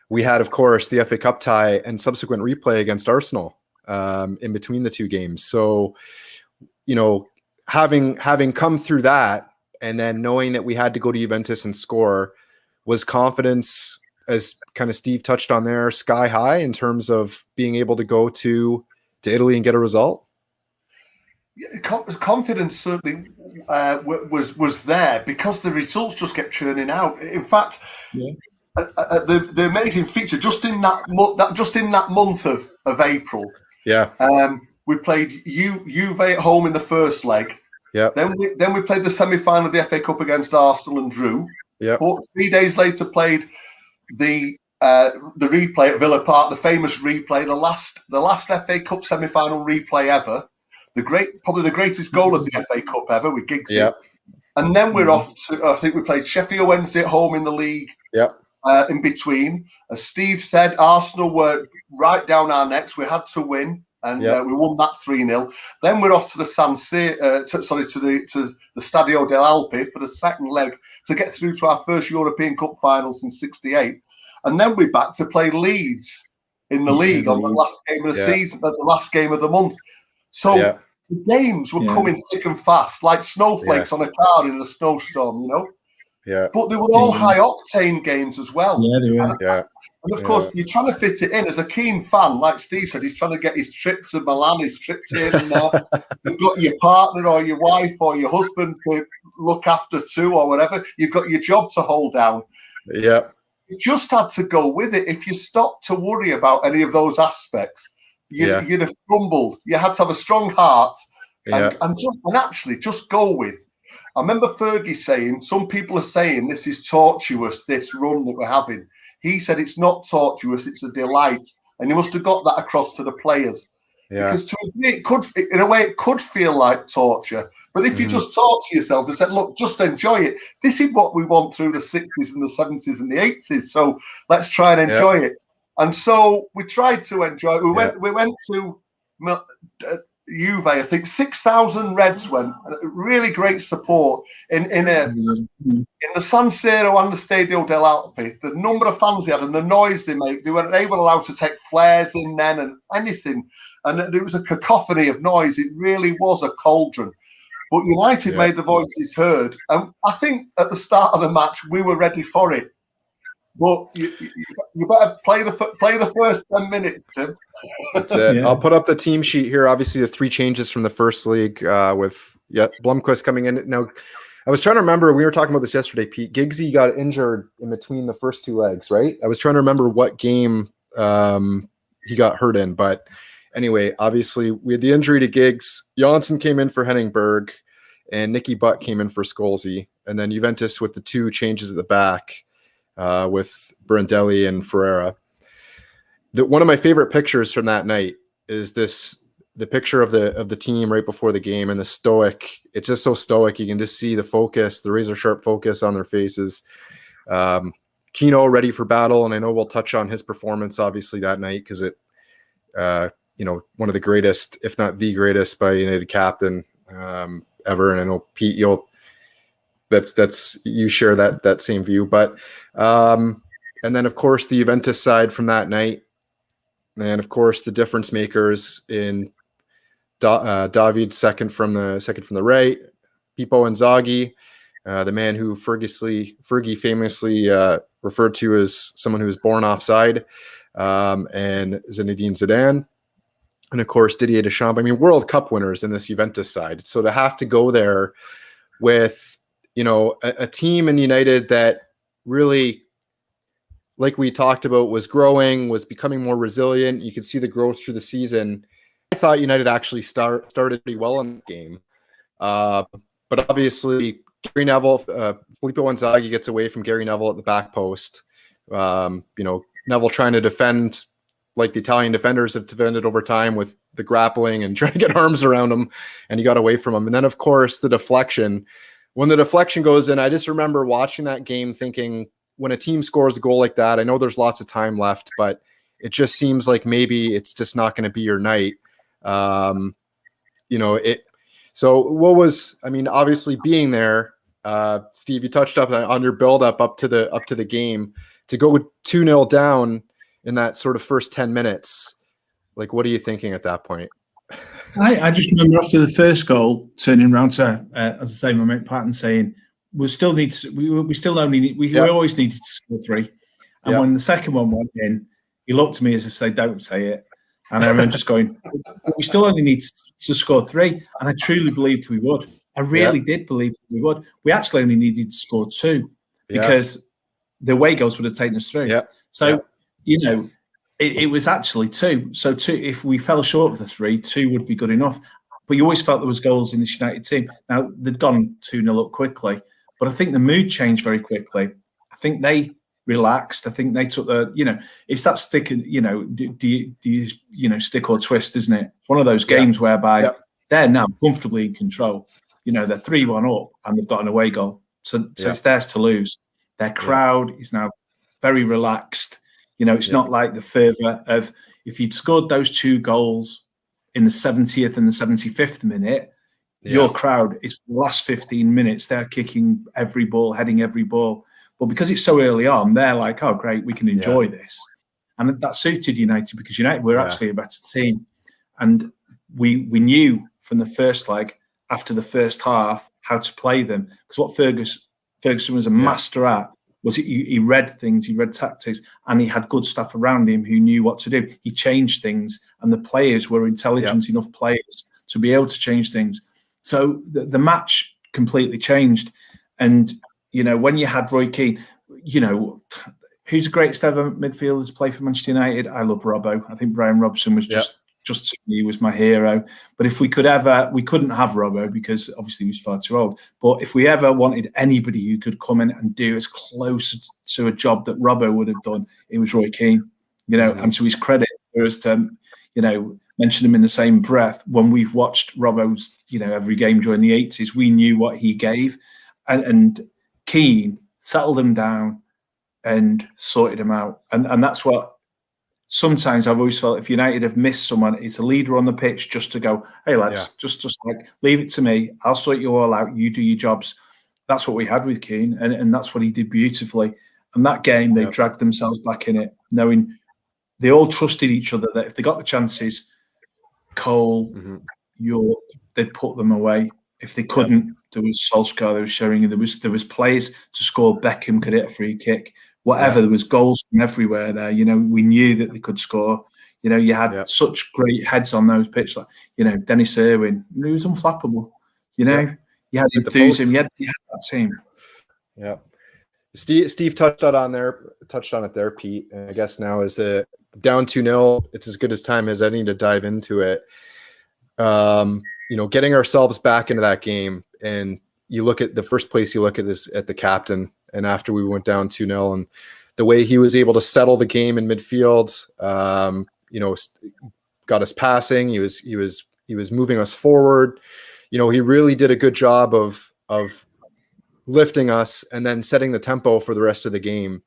we had, of course, the FA Cup tie and subsequent replay against Arsenal in between the 2 games. So, having come through that. And then knowing that we had to go to Juventus and score, was confidence, as kind of Steve touched on there, sky high in terms of being able to go to Italy and get a result? Yeah, confidence certainly was there because the results just kept churning out. In fact, the amazing feature just in that month of April, we played Juve at home in the first leg. Yeah. Then we played the semi-final of the FA Cup against Arsenal and drew. Yeah. 3 days later, played the replay at Villa Park, the famous replay, the last FA Cup semi-final replay ever, probably the greatest goal of the FA Cup ever with Giggsy. Yeah. And then we're off to, I think we played Sheffield Wednesday at home in the league. Yeah. In between, as Steve said, Arsenal were right down our necks. We had to win. And we won that 3-0. Then we're off to the to the Stadio del Alpi for the second leg to get through to our first European Cup final since '68. And then we're back to play Leeds in the league on the last game of the season, the last game of the month. So the games were coming thick and fast, like snowflakes on a car in a snowstorm, Yeah. But they were all high octane games as well. Yeah, they were. Yeah. And of course, you're trying to fit it in as a keen fan, like Steve said. He's trying to get his trip to Milan, his trip to here and there. You've got your partner or your wife or your husband to look after too, or whatever. You've got your job to hold down. Yeah. You just had to go with it. If you stopped to worry about any of those aspects, you'd have crumbled. You had to have a strong heart and actually just go with. I remember Fergie saying, some people are saying this is tortuous, this run that we're having. He said it's not tortuous, it's a delight. And he must have got that across to the players. Yeah. Because to me, in a way, it could feel like torture. But if you just talk to yourself and said, look, just enjoy it. This is what we want through the 60s and the 70s and the 80s. So let's try and enjoy it. And so we tried to enjoy it. We went to Juve, I think 6,000 Reds went. Really great support in the San Siro and the Stadio dell'Alpi. The number of fans they had and the noise they made, they weren't allowed to take flares in then and anything. And it was a cacophony of noise. It really was a cauldron. But United made the voices heard. And I think at the start of the match, we were ready for it. But you better play the first 10 minutes, Tim. That's it. I'll put up the team sheet here. Obviously, the 3 changes from the first league with Blomqvist coming in. Now, I was trying to remember, we were talking about this yesterday, Pete. Giggsy got injured in between the first 2 legs, right? I was trying to remember what game he got hurt in. But anyway, obviously, we had the injury to Giggs. Janssen came in for Henningberg, and Nicky Butt came in for Scholesy. And then Juventus with the 2 changes at the back. With Brandelli and Ferreira. One of my favorite pictures from that night is the picture of the team right before the game, and the stoic. It's just so stoic. You can just see the focus, the razor sharp focus on their faces. Kino ready for battle, and I know we'll touch on his performance obviously that night because it, one of the greatest, if not the greatest, by United captain ever. And I know Pete, that's you share that same view. But and then of course the Juventus side from that night, and of course the difference makers in David second from the right, Pippo Inzaghi, the man who Fergie famously referred to as someone who was born offside, and Zinedine Zidane, and of course Didier Deschamps. I mean, World Cup winners in this Juventus side. So to have to go there with a team in United that really, like we talked about, was growing, was becoming more resilient. You could see the growth through the season. I thought United actually started pretty well in the game. But obviously, Gary Neville, Filippo Inzaghi gets away from Gary Neville at the back post. Neville trying to defend like the Italian defenders have defended over time with the grappling and trying to get arms around him, and he got away from him. And then, of course, the deflection. When the deflection goes in, I just remember watching that game thinking, when a team scores a goal like that, I know there's lots of time left, but it just seems like maybe it's just not going to be your night. So what was, obviously being there, Steve, you touched up on your build up to the game, to go 2-0 down in that sort of first 10 minutes. Like, what are you thinking at that point? I just remember after the first goal, turning around to, as I say, my mate Patton saying, we always needed to score 3. And when the second one went in, he looked at me as if to say, don't say it. And I remember just going, we still only need to score 3. And I truly believed we would. I really did believe we would. We actually only needed to score 2 because the away goals would have taken us through. Yeah. So, it was actually 2. So 2, if we fell short of the 3, 2 would be good enough. But you always felt there was goals in this United team. Now, they'd gone 2-0 up quickly, but I think the mood changed very quickly. I think they relaxed. I think they took it's that stick, do you stick or twist, isn't it? It's one of those games whereby they're now comfortably in control. They're 3-1 up and they've got an away goal. So it's theirs to lose. Their crowd is now very relaxed. It's not like the fervour of, if you'd scored those 2 goals in the 70th and the 75th minute, your crowd is the last 15 minutes, they're kicking every ball, heading every ball. But because it's so early on, they're like, oh, great, we can enjoy this. And that suited United because United were actually a better team. And we knew from the first leg, after the first half, how to play them. Because what Ferguson was a master at was he read things, he read tactics, and he had good staff around him who knew what to do. He changed things, and the players were intelligent enough players to be able to change things. So the match completely changed. And, you know, when you had Roy Keane, you know, who's the greatest ever midfielder to play for Manchester United? I love Robbo. I think Brian Robson was just he was my hero. But if we couldn't have Robbo because obviously he was far too old. But if we ever wanted anybody who could come in and do as close to a job that Robbo would have done, it was Roy Keane. You know, and to his credit, for us to, you know, mention him in the same breath, when we've watched Robbo's, you know, every game during the 80s, we knew what he gave. And Keane settled him down and sorted him out. And that's what sometimes I've always felt, if United have missed someone, it's a leader on the pitch just to go, hey lads, just like leave it to me. I'll sort you all out. You do your jobs. That's what we had with Keane, and that's what he did beautifully. And that game, they dragged themselves back in it, knowing they all trusted each other, that if they got the chances, Cole, York, they'd put them away. If they couldn't, there was Solskjaer, there was Sheringham, there was players to score. Beckham could hit a free kick. Whatever, there was goals from everywhere there. You know, we knew that they could score. You know, you had such great heads on those pitches, like, you know, Dennis Irwin, he was unflappable. You know, you had enthusiasm, you had that team. Yeah. Steve touched on it there, Pete. And I guess now is the down 2-0. It's as good as time as any to dive into it. You know, getting ourselves back into that game, and you look at the first place, you look at this at the captain, and after we went down 2-0, and the way he was able to settle the game in midfield, you know, got us passing. He was moving us forward. You know, he really did a good job of lifting us and then setting the tempo for the rest of the game.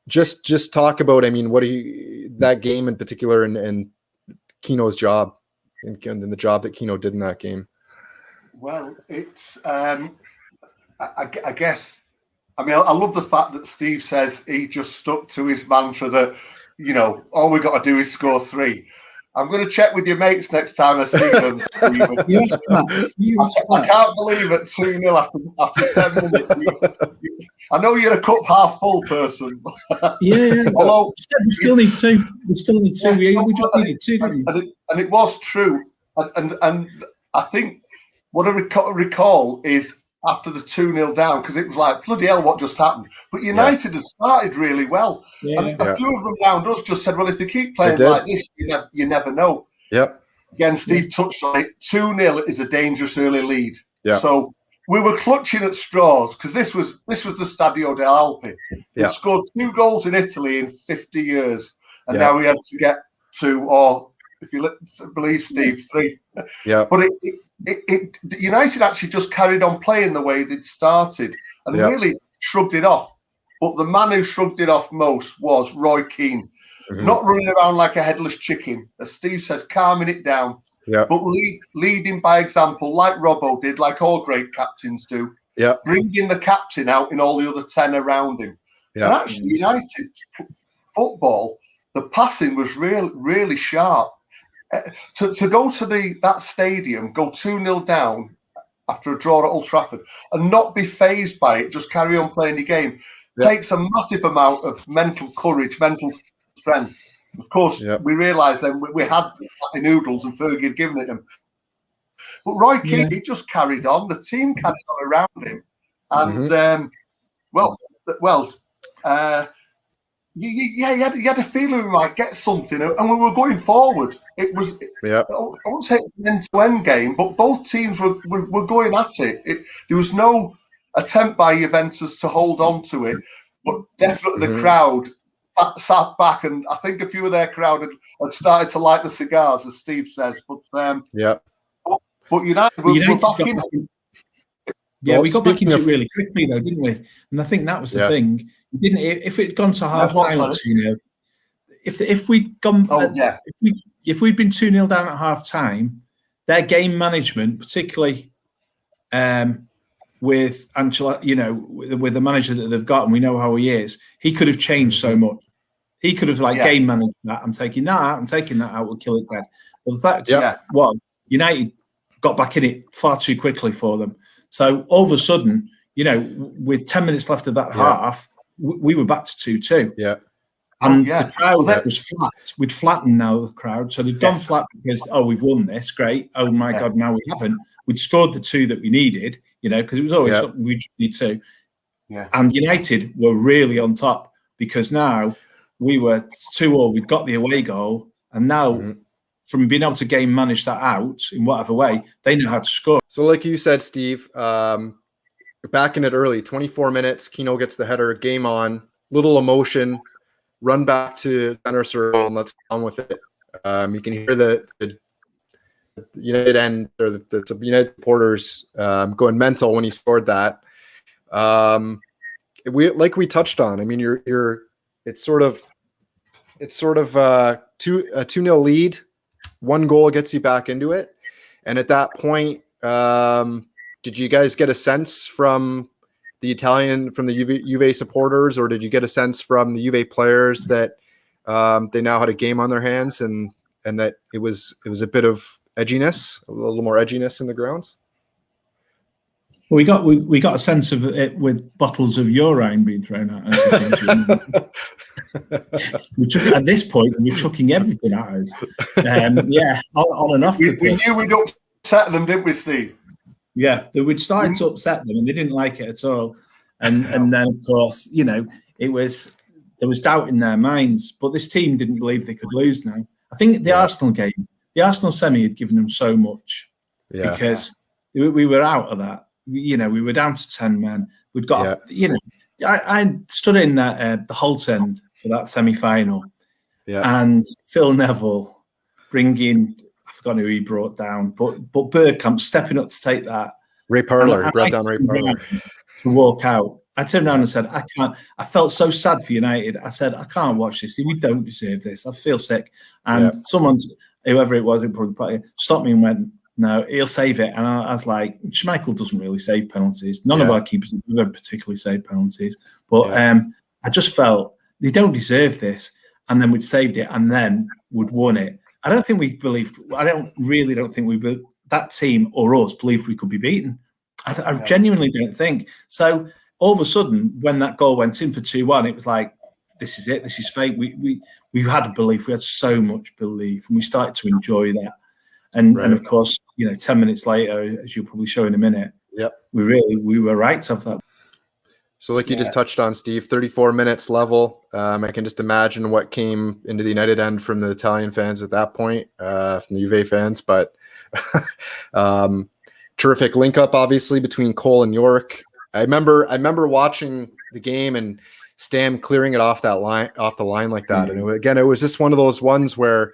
Just talk about, I mean, that game in particular, and Keno's job, and the job that Keno did in that game. Well, it's I guess, I mean, I love the fact that Steve says he just stuck to his mantra that, you know, all we got to do is score 3. I'm going to check with your mates next time I see them. I can't believe it, 2-0 after 10 minutes. I know you're a cup half full person. Although, we still need 2. We just needed 2, didn't we? And it was true. And I think what I recall is after the 2-0 down, because it was like, bloody hell, what just happened? But United had started really well. And a few of them round us just said, well, if they keep playing like this, you never know. Again, Steve touched on it. 2-0 is a dangerous early lead. So we were clutching at straws, because this was the Stadio dell'Alpi. We scored 2 goals in Italy in 50 years. And now we had to get 2, or if you believe Steve, 3. But United actually just carried on playing the way they'd started and really shrugged it off. But the man who shrugged it off most was Roy Keane. Not running around like a headless chicken, as Steve says, calming it down, but leading by example, like Robbo did, like all great captains do, bringing the captain out in all the other 10 around him. And actually, United football, the passing was really sharp. To go to that stadium, go 2-0 down after a draw at Old Trafford, and not be fazed by it, just carry on playing the game, takes a massive amount of mental courage, mental strength. Of course, we realised then we had the noodles and Fergie had given it him. But Roy Keane, he just carried on. The team carried on around him. And, he had a feeling we might get something, and we were going forward. It was, I won't say an end-to-end game, but both teams were going at it. There was no attempt by Juventus to hold on to it, but definitely the crowd sat back, and I think a few of their crowd had started to light the cigars, as Steve says. But United were back in it. We got back into it really quickly, though, didn't we? And I think that was the thing. We didn't. If it had gone to half time at 2-0, if we'd gone, if we'd been 2-0 down at half time, their game management, particularly with Angela, you know, with the manager that they've got, and we know how he is, he could have changed so much. He could have game managed that. I'm taking that out. We'll kill it dead. But the fact, United got back in it far too quickly for them. So all of a sudden, with 10 minutes left of that half, we were back to 2-2. Yeah. And the crowd was flat. We'd flattened now the crowd. So they'd gone flat because, we've won this. Great. Oh, my God, now we haven't. We'd scored the 2 that we needed, because it was always something we just need 2. Yeah. And United were really on top because now we were 2-2. We'd got the away goal. And now from being able to game manage that out in whatever way, they know how to score. So like you said, Steve, back in it early, 24 minutes, Keno gets the header, game on, little emotion, run back to center circle, and let's get on with it. You can hear the United end, or the United supporters going mental when he scored that. We touched on. I mean, it's sort of a 2-0 lead. 1 goal gets you back into it, and at that point, did you guys get a sense from the Juve supporters, or did you get a sense from the Juve players that they now had a game on their hands and that it was a bit of edginess, a little more edginess in the grounds? Well, we got a sense of it with bottles of urine being thrown at us. At this point, we're chucking everything at us. On and off. We knew we'd upset them, didn't we, Steve? Yeah, we'd started to upset them, and they didn't like it at all. And then, of course, there was doubt in their minds. But this team didn't believe they could lose now. I think the Arsenal game, the Arsenal semi had given them so much because we were out of that. We were down to 10 men. We'd got, I stood in the Holt end for that semi-final, and Phil Neville bringing, I forgot who he brought down, but Bergkamp stepping up to take that. Ray Parler, he brought down Ray Parler to walk out. I turned around and said, I can't. I felt so sad for United. I said, I can't watch this. We don't deserve this. I feel sick. And someone, whoever it was, probably stopped me and went, no, he'll save it. And I was like, Schmeichel doesn't really save penalties. None of our keepers have particularly saved penalties. But I just felt they don't deserve this. And then we'd saved it and then would won it. I don't think we believed. I don't think that team or us believed we could be beaten. I genuinely don't think. So all of a sudden, when that goal went in for 2-1, it was like, this is it. This is fate. We had a belief. We had so much belief, and we started to enjoy that. And of course, 10 minutes later, as you'll probably show in a minute, we were right to have that. So like you just touched on, Steve, 34 minutes level. I can just imagine what came into the United end from the Italian fans at that point, from the Juve fans. But terrific link up, obviously, between Cole and York. I remember watching the game and Stam clearing it off the line like that. And it was just one of those ones where,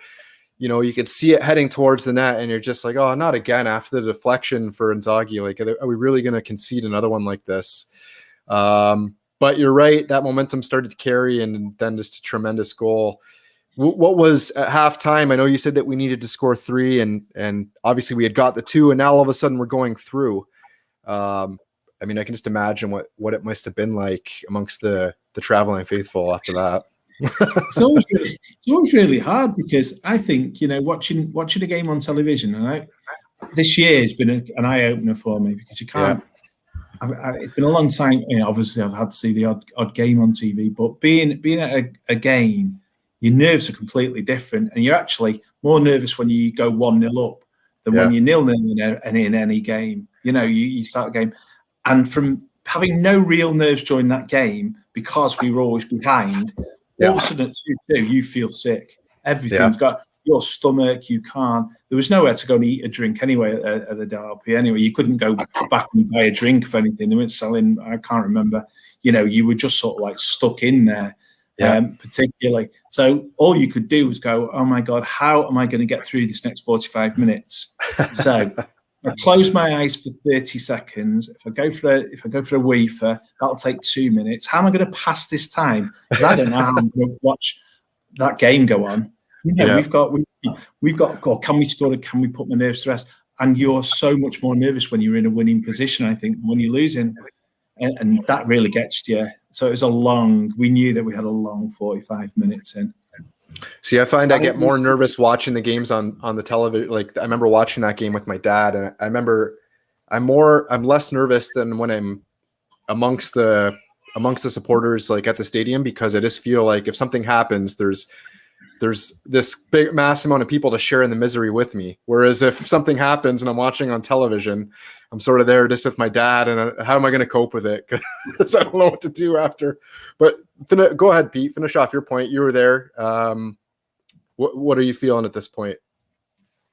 you could see it heading towards the net, and you're just like, oh, not again after the deflection for Inzaghi. Like, are we really going to concede another one like this? But you're right, that momentum started to carry, and then just a tremendous goal. What was at halftime? I know you said that we needed to score 3, and obviously we had got the 2, and now all of a sudden we're going through. I mean, I can just imagine what it must have been like amongst the traveling faithful after that. It's always really hard because I think watching a game on television, and this year has been an eye opener for me because you can't. It's been a long time. Obviously, I've had to see the odd game on TV, but being at a game, your nerves are completely different, and you're actually more nervous when you go 1-0 up than when you're 0-0 in any game. You start a game, and from having no real nerves during that game because we were always behind. All of a sudden at 2-2, you feel sick. Everything's got your stomach. You can't. There was nowhere to go and eat a drink anyway at the derby. Anyway, you couldn't go back and buy a drink if anything. They weren't selling. I can't remember. You were just sort of like stuck in there, particularly. So all you could do was go, "Oh my God, how am I going to get through this next 45 minutes?" So I close my eyes for 30 seconds. If I go for a wee, that'll take 2 minutes. How am I going to pass this time? Because I don't know how I'm going to watch that game go on. We've got. Or can we score? Can we put my nerves to rest? And you're so much more nervous when you're in a winning position, I think, when you're losing, and that really gets to you. So it was we knew that we had a long 45 minutes in. See, I find I get more nervous watching the games on the television. Like I remember watching that game with my dad, and I remember I'm less nervous than when I'm amongst the supporters like at the stadium, because I just feel like if something happens, there's this big mass amount of people to share in the misery with me. Whereas if something happens and I'm watching on television, I'm sort of there just with my dad, and how am I going to cope with it? Because I don't know what to do after. But go ahead, Pete. Finish off your point. You were there. What are you feeling at this point?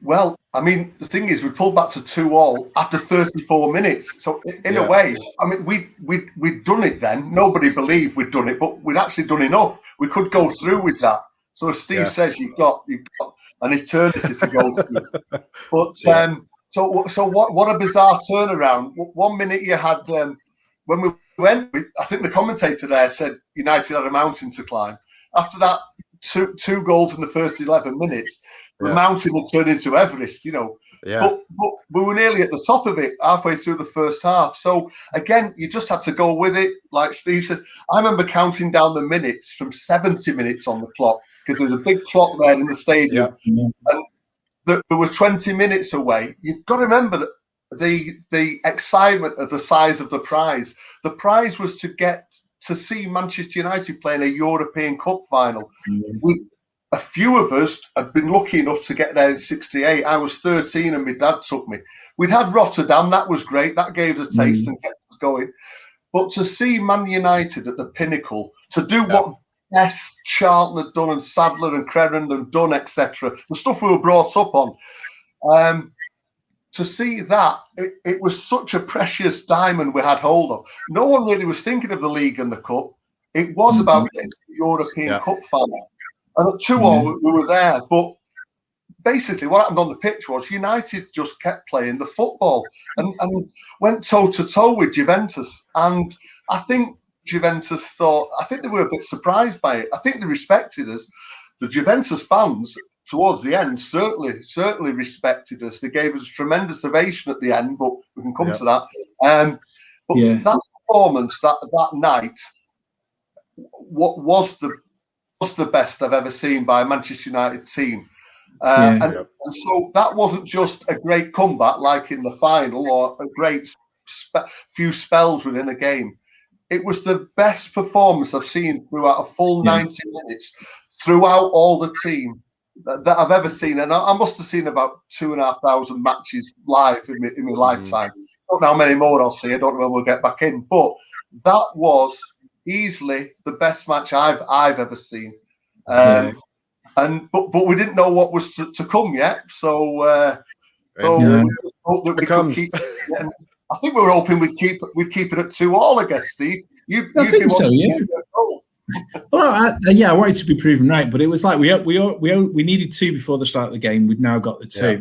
Well, I mean, the thing is, we pulled back to 2-2 after 34 minutes. So in a way, I mean, we'd done it then. Nobody believed we'd done it, but we'd actually done enough. We could go through with that. So as Steve says, you've got an eternity to go through. But so what a bizarre turnaround. 1 minute you had when we went, I think the commentator there said United had a mountain to climb. After that, two goals in the first 11 minutes, the mountain had turned into Everest, you know. But we were nearly at the top of it halfway through the first half. So again, you just had to go with it. Like Steve says, I remember counting down the minutes from 70 minutes on the clock, because there's a big clock there in the stadium, and there were 20 minutes away. You've got to remember that the excitement of the size of the prize. The prize was to get to see Manchester United playing a European Cup final. A few of us had been lucky enough to get there in '68. I was 13 and my dad took me. We'd had Rotterdam. That was great. That gave us a taste and kept us going. But to see Man United at the pinnacle, to do what Ness, Charlton had done, and Sadler and Crerand had done, etc., the stuff we were brought up on, to see that, it was such a precious diamond we had hold of. No one really was thinking of the league and the cup. It was about getting to the European Cup final. And at 2-2, we were there. But basically, what happened on the pitch was United just kept playing the football and went toe-to-toe with Juventus. And I think Juventus I think they were a bit surprised by it. I think they respected us. The Juventus fans, towards the end, certainly respected us. They gave us a tremendous ovation at the end, but we can come to that. But that performance that night, what was the best I've ever seen by a Manchester United team. And so that wasn't just a great comeback like in the final or a great few spells within a game. It was the best performance I've seen throughout a full 90 minutes, throughout all the team that I've ever seen. And I must have seen about 2,500 matches live in my lifetime. I don't know how many more I'll see. I don't know when we'll get back in. But that was easily the best match I've ever seen. But we didn't know what was to come yet. So we hope that we could keep. I think we were hoping we'd keep it at 2-2. I guess, Steve. I think so. Yeah. Well, I wanted to be proven right, but it was like we needed 2 before the start of the game. We'd now got the 2. Yeah.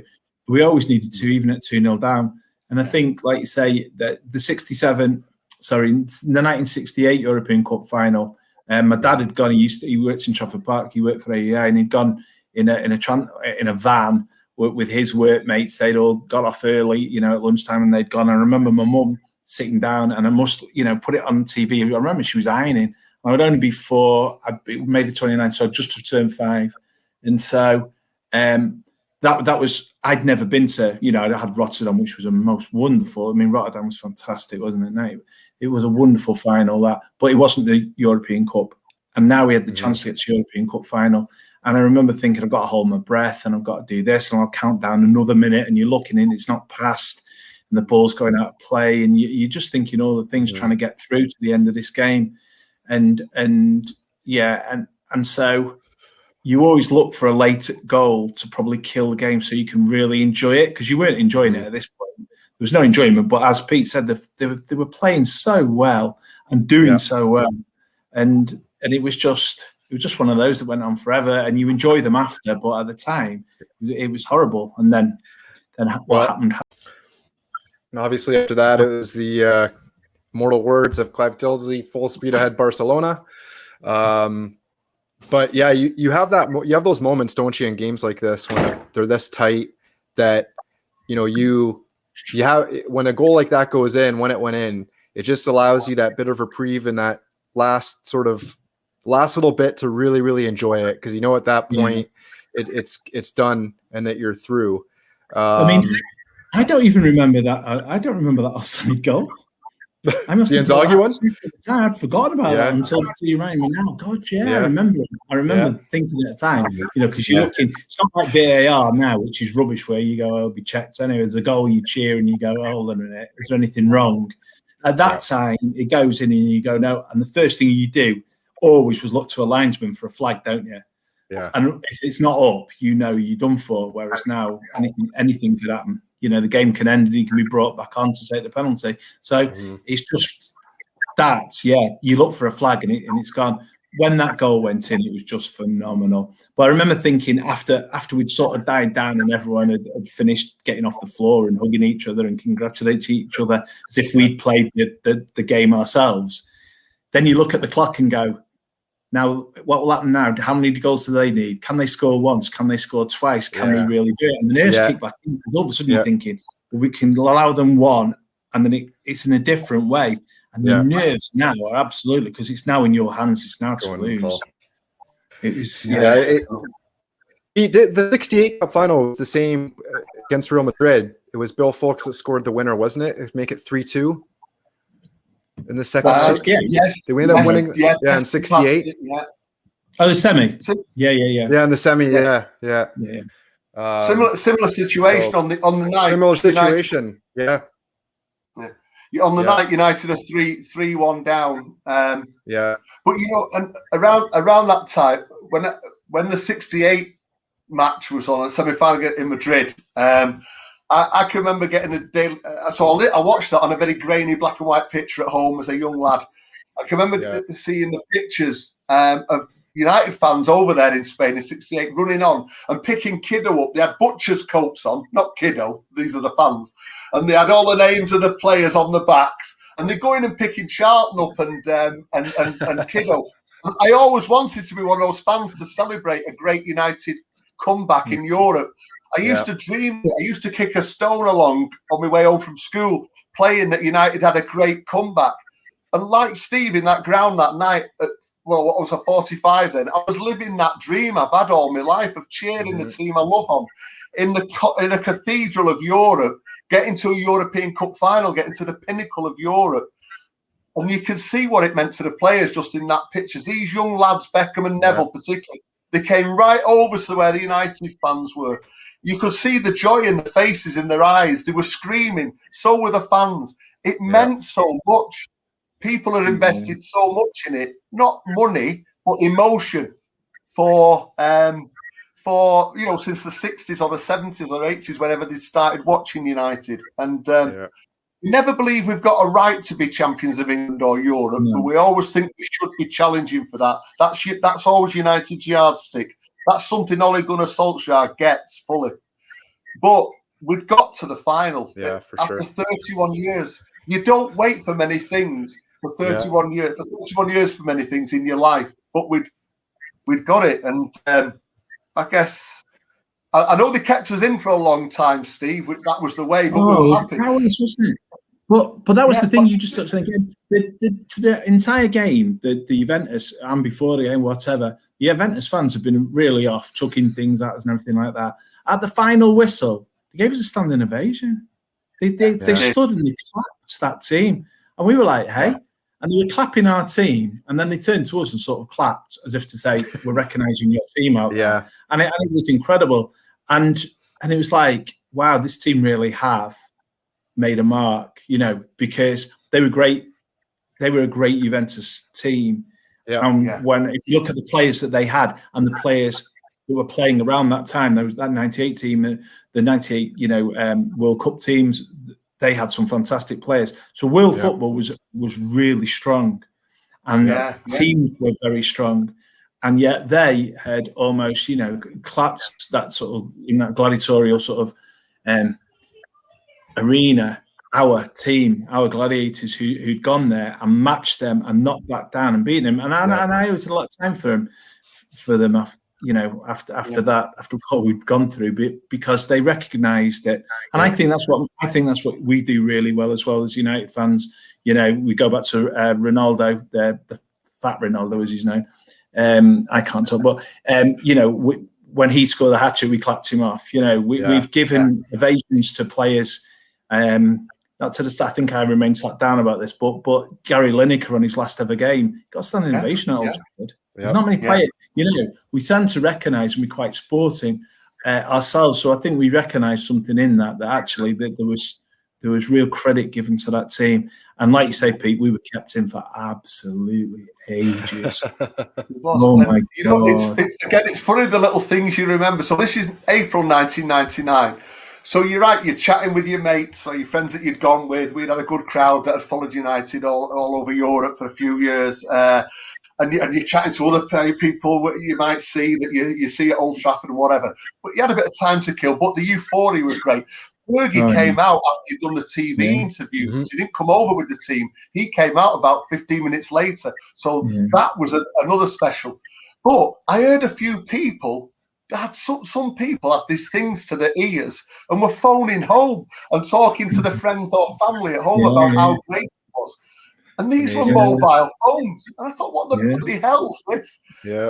We always needed 2, even at 2-0 down. And I think, like you say, that the 1968 European Cup final. My dad had gone. He worked in Trafford Park. He worked for AEI, and he'd gone in a van with his workmates. They'd all got off early, at lunchtime, and they'd gone. I remember my mum sitting down, and I must, put it on TV. I remember she was ironing. I would only be 4. I'd made the 29th, so I'd just turned 5, and so that was. I'd never been to. I had Rotterdam, which was a most wonderful. I mean, Rotterdam was fantastic, wasn't it? No, it was a wonderful final, but it wasn't the European Cup. And now we had the chance to get to the European Cup final. And I remember thinking, I've got to hold my breath and I've got to do this, and I'll count down another minute. And you're looking in, it's not past, and the ball's going out of play, and you're just thinking all the things trying to get through to the end of this game. And so you always look for a late goal to probably kill the game so you can really enjoy it, because you weren't enjoying it at this point. There was no enjoyment, but as Pete said, they were playing so well and doing so well, and it was just one of those that went on forever, and you enjoy them after, but at the time it was horrible. And then what happened? And obviously after that, it was the immortal words of Clive Tildesley, full speed ahead Barcelona. But yeah, you have those moments, don't you, in games like this when they're this tight that you have, when a goal like that goes in, when it went in, it just allows you that bit of reprieve and that last little bit to really, really enjoy it, because at that point it's done and that you're through. I mean, I don't even remember that. I don't remember that offside goal. I must The have thought Inzaghi one? I'd forgotten about that until you remind me now. God, I remember. I remember thinking at the time, because you're looking. It's not like VAR now, which is rubbish, where you go, "Oh, it'll be checked anyway." There's a goal, you cheer, and you go, "Oh, hold on a minute, is there anything wrong?" At that time, it goes in, and you go, "No." And the first thing you do always was look to a linesman for a flag, don't you? Yeah. And if it's not up, you're done for. Whereas now, anything could happen. The game can end and he can be brought back on to take the penalty. So it's just that, you look for a flag and it's gone. When that goal went in, it was just phenomenal. But I remember thinking after we'd sort of died down and everyone had finished getting off the floor and hugging each other and congratulating each other as if we'd played the game ourselves, then you look at the clock and go, now, what will happen now? How many goals do they need? Can they score once? Can they score twice? Can they really do it? And the nerves kick back in. All of a sudden, you're thinking, well, we can allow them one, and then it's in a different way. And the nerves now are absolutely, because it's now in your hands. It's now to lose. It was, the 68 Cup final was the same against Real Madrid. It was Bill Folks that scored the winner, wasn't it? It'd make it 3-2. In the second leg, they ended up winning. In 68. Oh, the semi. Yeah. In the semi. Yeah. Similar situation on the night. Similar situation. On the night, United are 3-1 down. But and around that time, when the 68 match was on, a semi-final in Madrid. I can remember getting the daily. I watched that on a very grainy black and white picture at home as a young lad. I can remember seeing the pictures of United fans over there in Spain in '68 running on and picking Kiddo up. They had butcher's coats on, not Kiddo. These are the fans, and they had all the names of the players on the backs. And they're going and picking Charlton up and Kiddo. I always wanted to be one of those fans to celebrate a great United comeback in Europe. I used to dream. I used to kick a stone along on my way home from school, playing that United had a great comeback. And like Steve in that ground that night, what was a 45 then? I was living that dream I've had all my life of cheering the team I love on in a cathedral of Europe, getting to a European Cup final, getting to the pinnacle of Europe. And you can see what it meant to the players just in that picture. These young lads, Beckham and Neville particularly, they came right over to where the United fans were. You could see the joy in the faces, in their eyes. They were screaming. So were the fans. It meant so much. People had invested so much in it, not money, but emotion for since the 60s or the 70s or 80s, whenever they started watching United. And we never believe we've got a right to be champions of England or Europe, but we always think we should be challenging for that. That's always United's yardstick. That's something Ole Gunnar Solskjaer gets fully. But we've got to the final. Yeah, for after sure. 31 years. You don't wait for many things for 31 years. For 31 years for many things in your life. But we'd got it. And I guess I know they kept us in for a long time, Steve. That was the way, but we were happy. Wasn't it? But that was the thing you just touched on again. The entire game, the Juventus, and before the game, whatever, the Juventus fans have been really off, chucking things at us and everything like that. At the final whistle, they gave us a standing ovation. They stood and they clapped that team. And we were like, hey. And they were clapping our team. And then they turned to us and sort of clapped as if to say, we're recognising your team out there. And it was incredible. And it was like, wow, this team really have made a mark, because they were great. They were a great Juventus team. If you look at the players that they had and the players who were playing around that time, there was that 98 team, the 98, World Cup teams, they had some fantastic players. So world football was really strong, and teams were very strong. And yet they had almost, clapped that sort of, in that gladiatorial sort of arena, our team, our gladiators who'd gone there and matched them and knocked back down and beaten them. And I always had a lot of time for them after that, after what we'd gone through, because they recognised it. And I think that's what we do really well as United fans. We go back to Ronaldo, the fat Ronaldo as he's known. I can't talk, but when he scored the hat-trick, we clapped him off. We've given ovations to players not to the. I think I remain sat down about this, but Gary Lineker on his last ever game got a standing ovation at Old Trafford. There's not many players. You know, we tend to recognise and be quite sporting ourselves. So I think we recognise something in that actually that there was real credit given to that team. And like you say, Pete, we were kept in for absolutely ages. Oh my God. You know, it's funny the little things you remember. So this is April 1999. So you're right, you're chatting with your mates or your friends that you'd gone with. We'd had a good crowd that had followed United all over Europe for a few years. And you're chatting to other people you might see that you see at Old Trafford and whatever. But you had a bit of time to kill. But the euphoria was great. Fergie came out after he'd done the TV interview. Mm-hmm. He didn't come over with the team. He came out about 15 minutes later. So that was another special. But I heard a few people, had some people had these things to their ears and were phoning home and talking to their friends or family at home about how great it was. And these were mobile phones. And I thought, what the bloody hell is this? Yeah.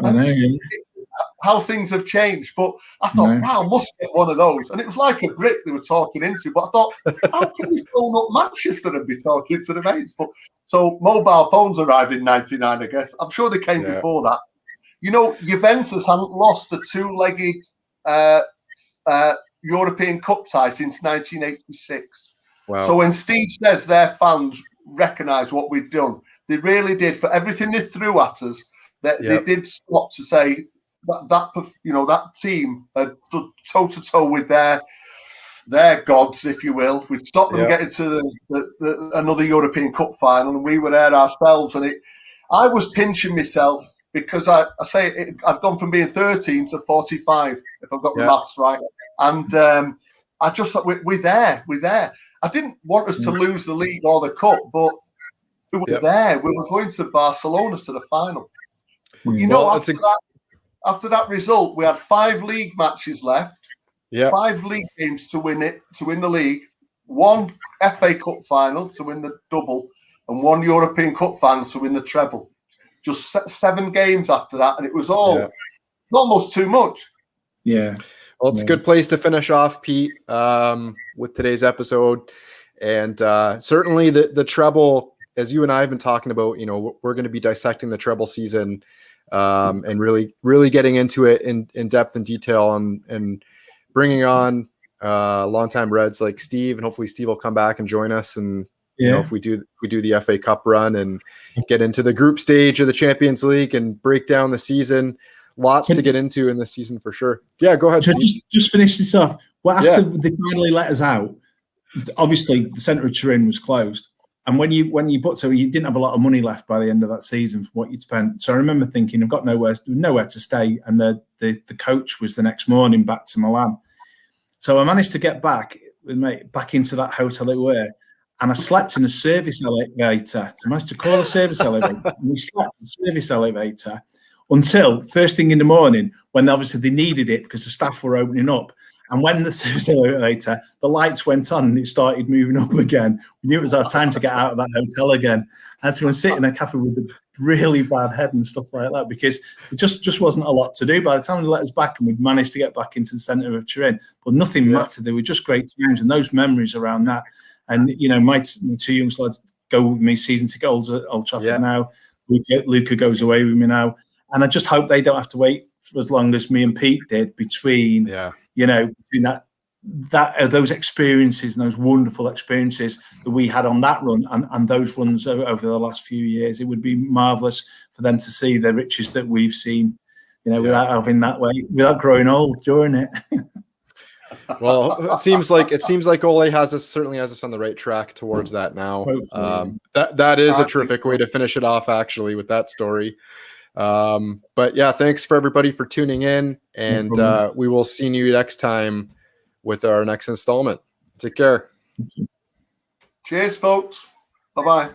How things have changed. But I thought, wow, I must get one of those. And it was like a brick they were talking into. But I thought, how can we phone up Manchester and be talking to the mates? But so mobile phones arrived in 99, I guess. I'm sure they came before that. You know, Juventus hadn't lost a two-legged European Cup tie since 1986. Wow. So when Steve says their fans recognise what we've done, they really did. For everything they threw at us, they did stop to say that team had stood toe-to-toe with their gods, if you will. We'd stopped them getting to another European Cup final, and we were there ourselves. And I was pinching myself, because I've gone from being 13 to 45, if I've got the maths right. And I just thought, we're there. I didn't want us to lose the league or the cup, but we were there. We were going to Barcelona to the final. You know, after that result, we had 5 league matches left, 5 league games to win the league, 1 FA Cup final to win the double, and 1 European Cup final to win the treble. Just 7 games after that, and it was almost too much. Yeah. Well, it's a good place to finish off, Pete, with today's episode. And certainly the treble, as you and I have been talking about, you know, we're going to be dissecting the treble season and really getting into it in depth and detail, and bringing on longtime Reds like Steve, and hopefully Steve will come back and join us. And you know, if we do the FA Cup run and get into the group stage of the Champions League and break down the season, lots to get into in this season for sure. Yeah, go ahead. Just finish this off. Well, after they finally let us out, obviously the centre of Turin was closed, and when you booked, so you didn't have a lot of money left by the end of that season for what you'd spent. So I remember thinking, I've got nowhere to stay, and the coach was the next morning back to Milan. So I managed to get back into that hotel we were. And I slept in a service elevator. So I managed to call a service elevator. And we slept in a service elevator until first thing in the morning, when obviously they needed it because the staff were opening up. And when the service elevator, the lights went on and it started moving up again, we knew it was our time to get out of that hotel again. I had to go and sit in a cafe with a really bad head and stuff like that, because it just wasn't a lot to do. By the time they let us back and we'd managed to get back into the centre of Turin, but nothing mattered. They were just great times, and those memories around that. And, you know, my 2 young lads go with me season tickets at Old Trafford now. Luca goes away with me now. And I just hope they don't have to wait for as long as me and Pete did between those experiences and those wonderful experiences that we had on that run and those runs over the last few years. It would be marvellous for them to see the riches that we've seen, you know, without growing old during it. Well, it seems like Ole certainly has us on the right track towards that now. That is a terrific way to finish it off, actually, with that story. But yeah, thanks for everybody for tuning in, and we will see you next time with our next installment. Take care. Cheers, folks. Bye-bye.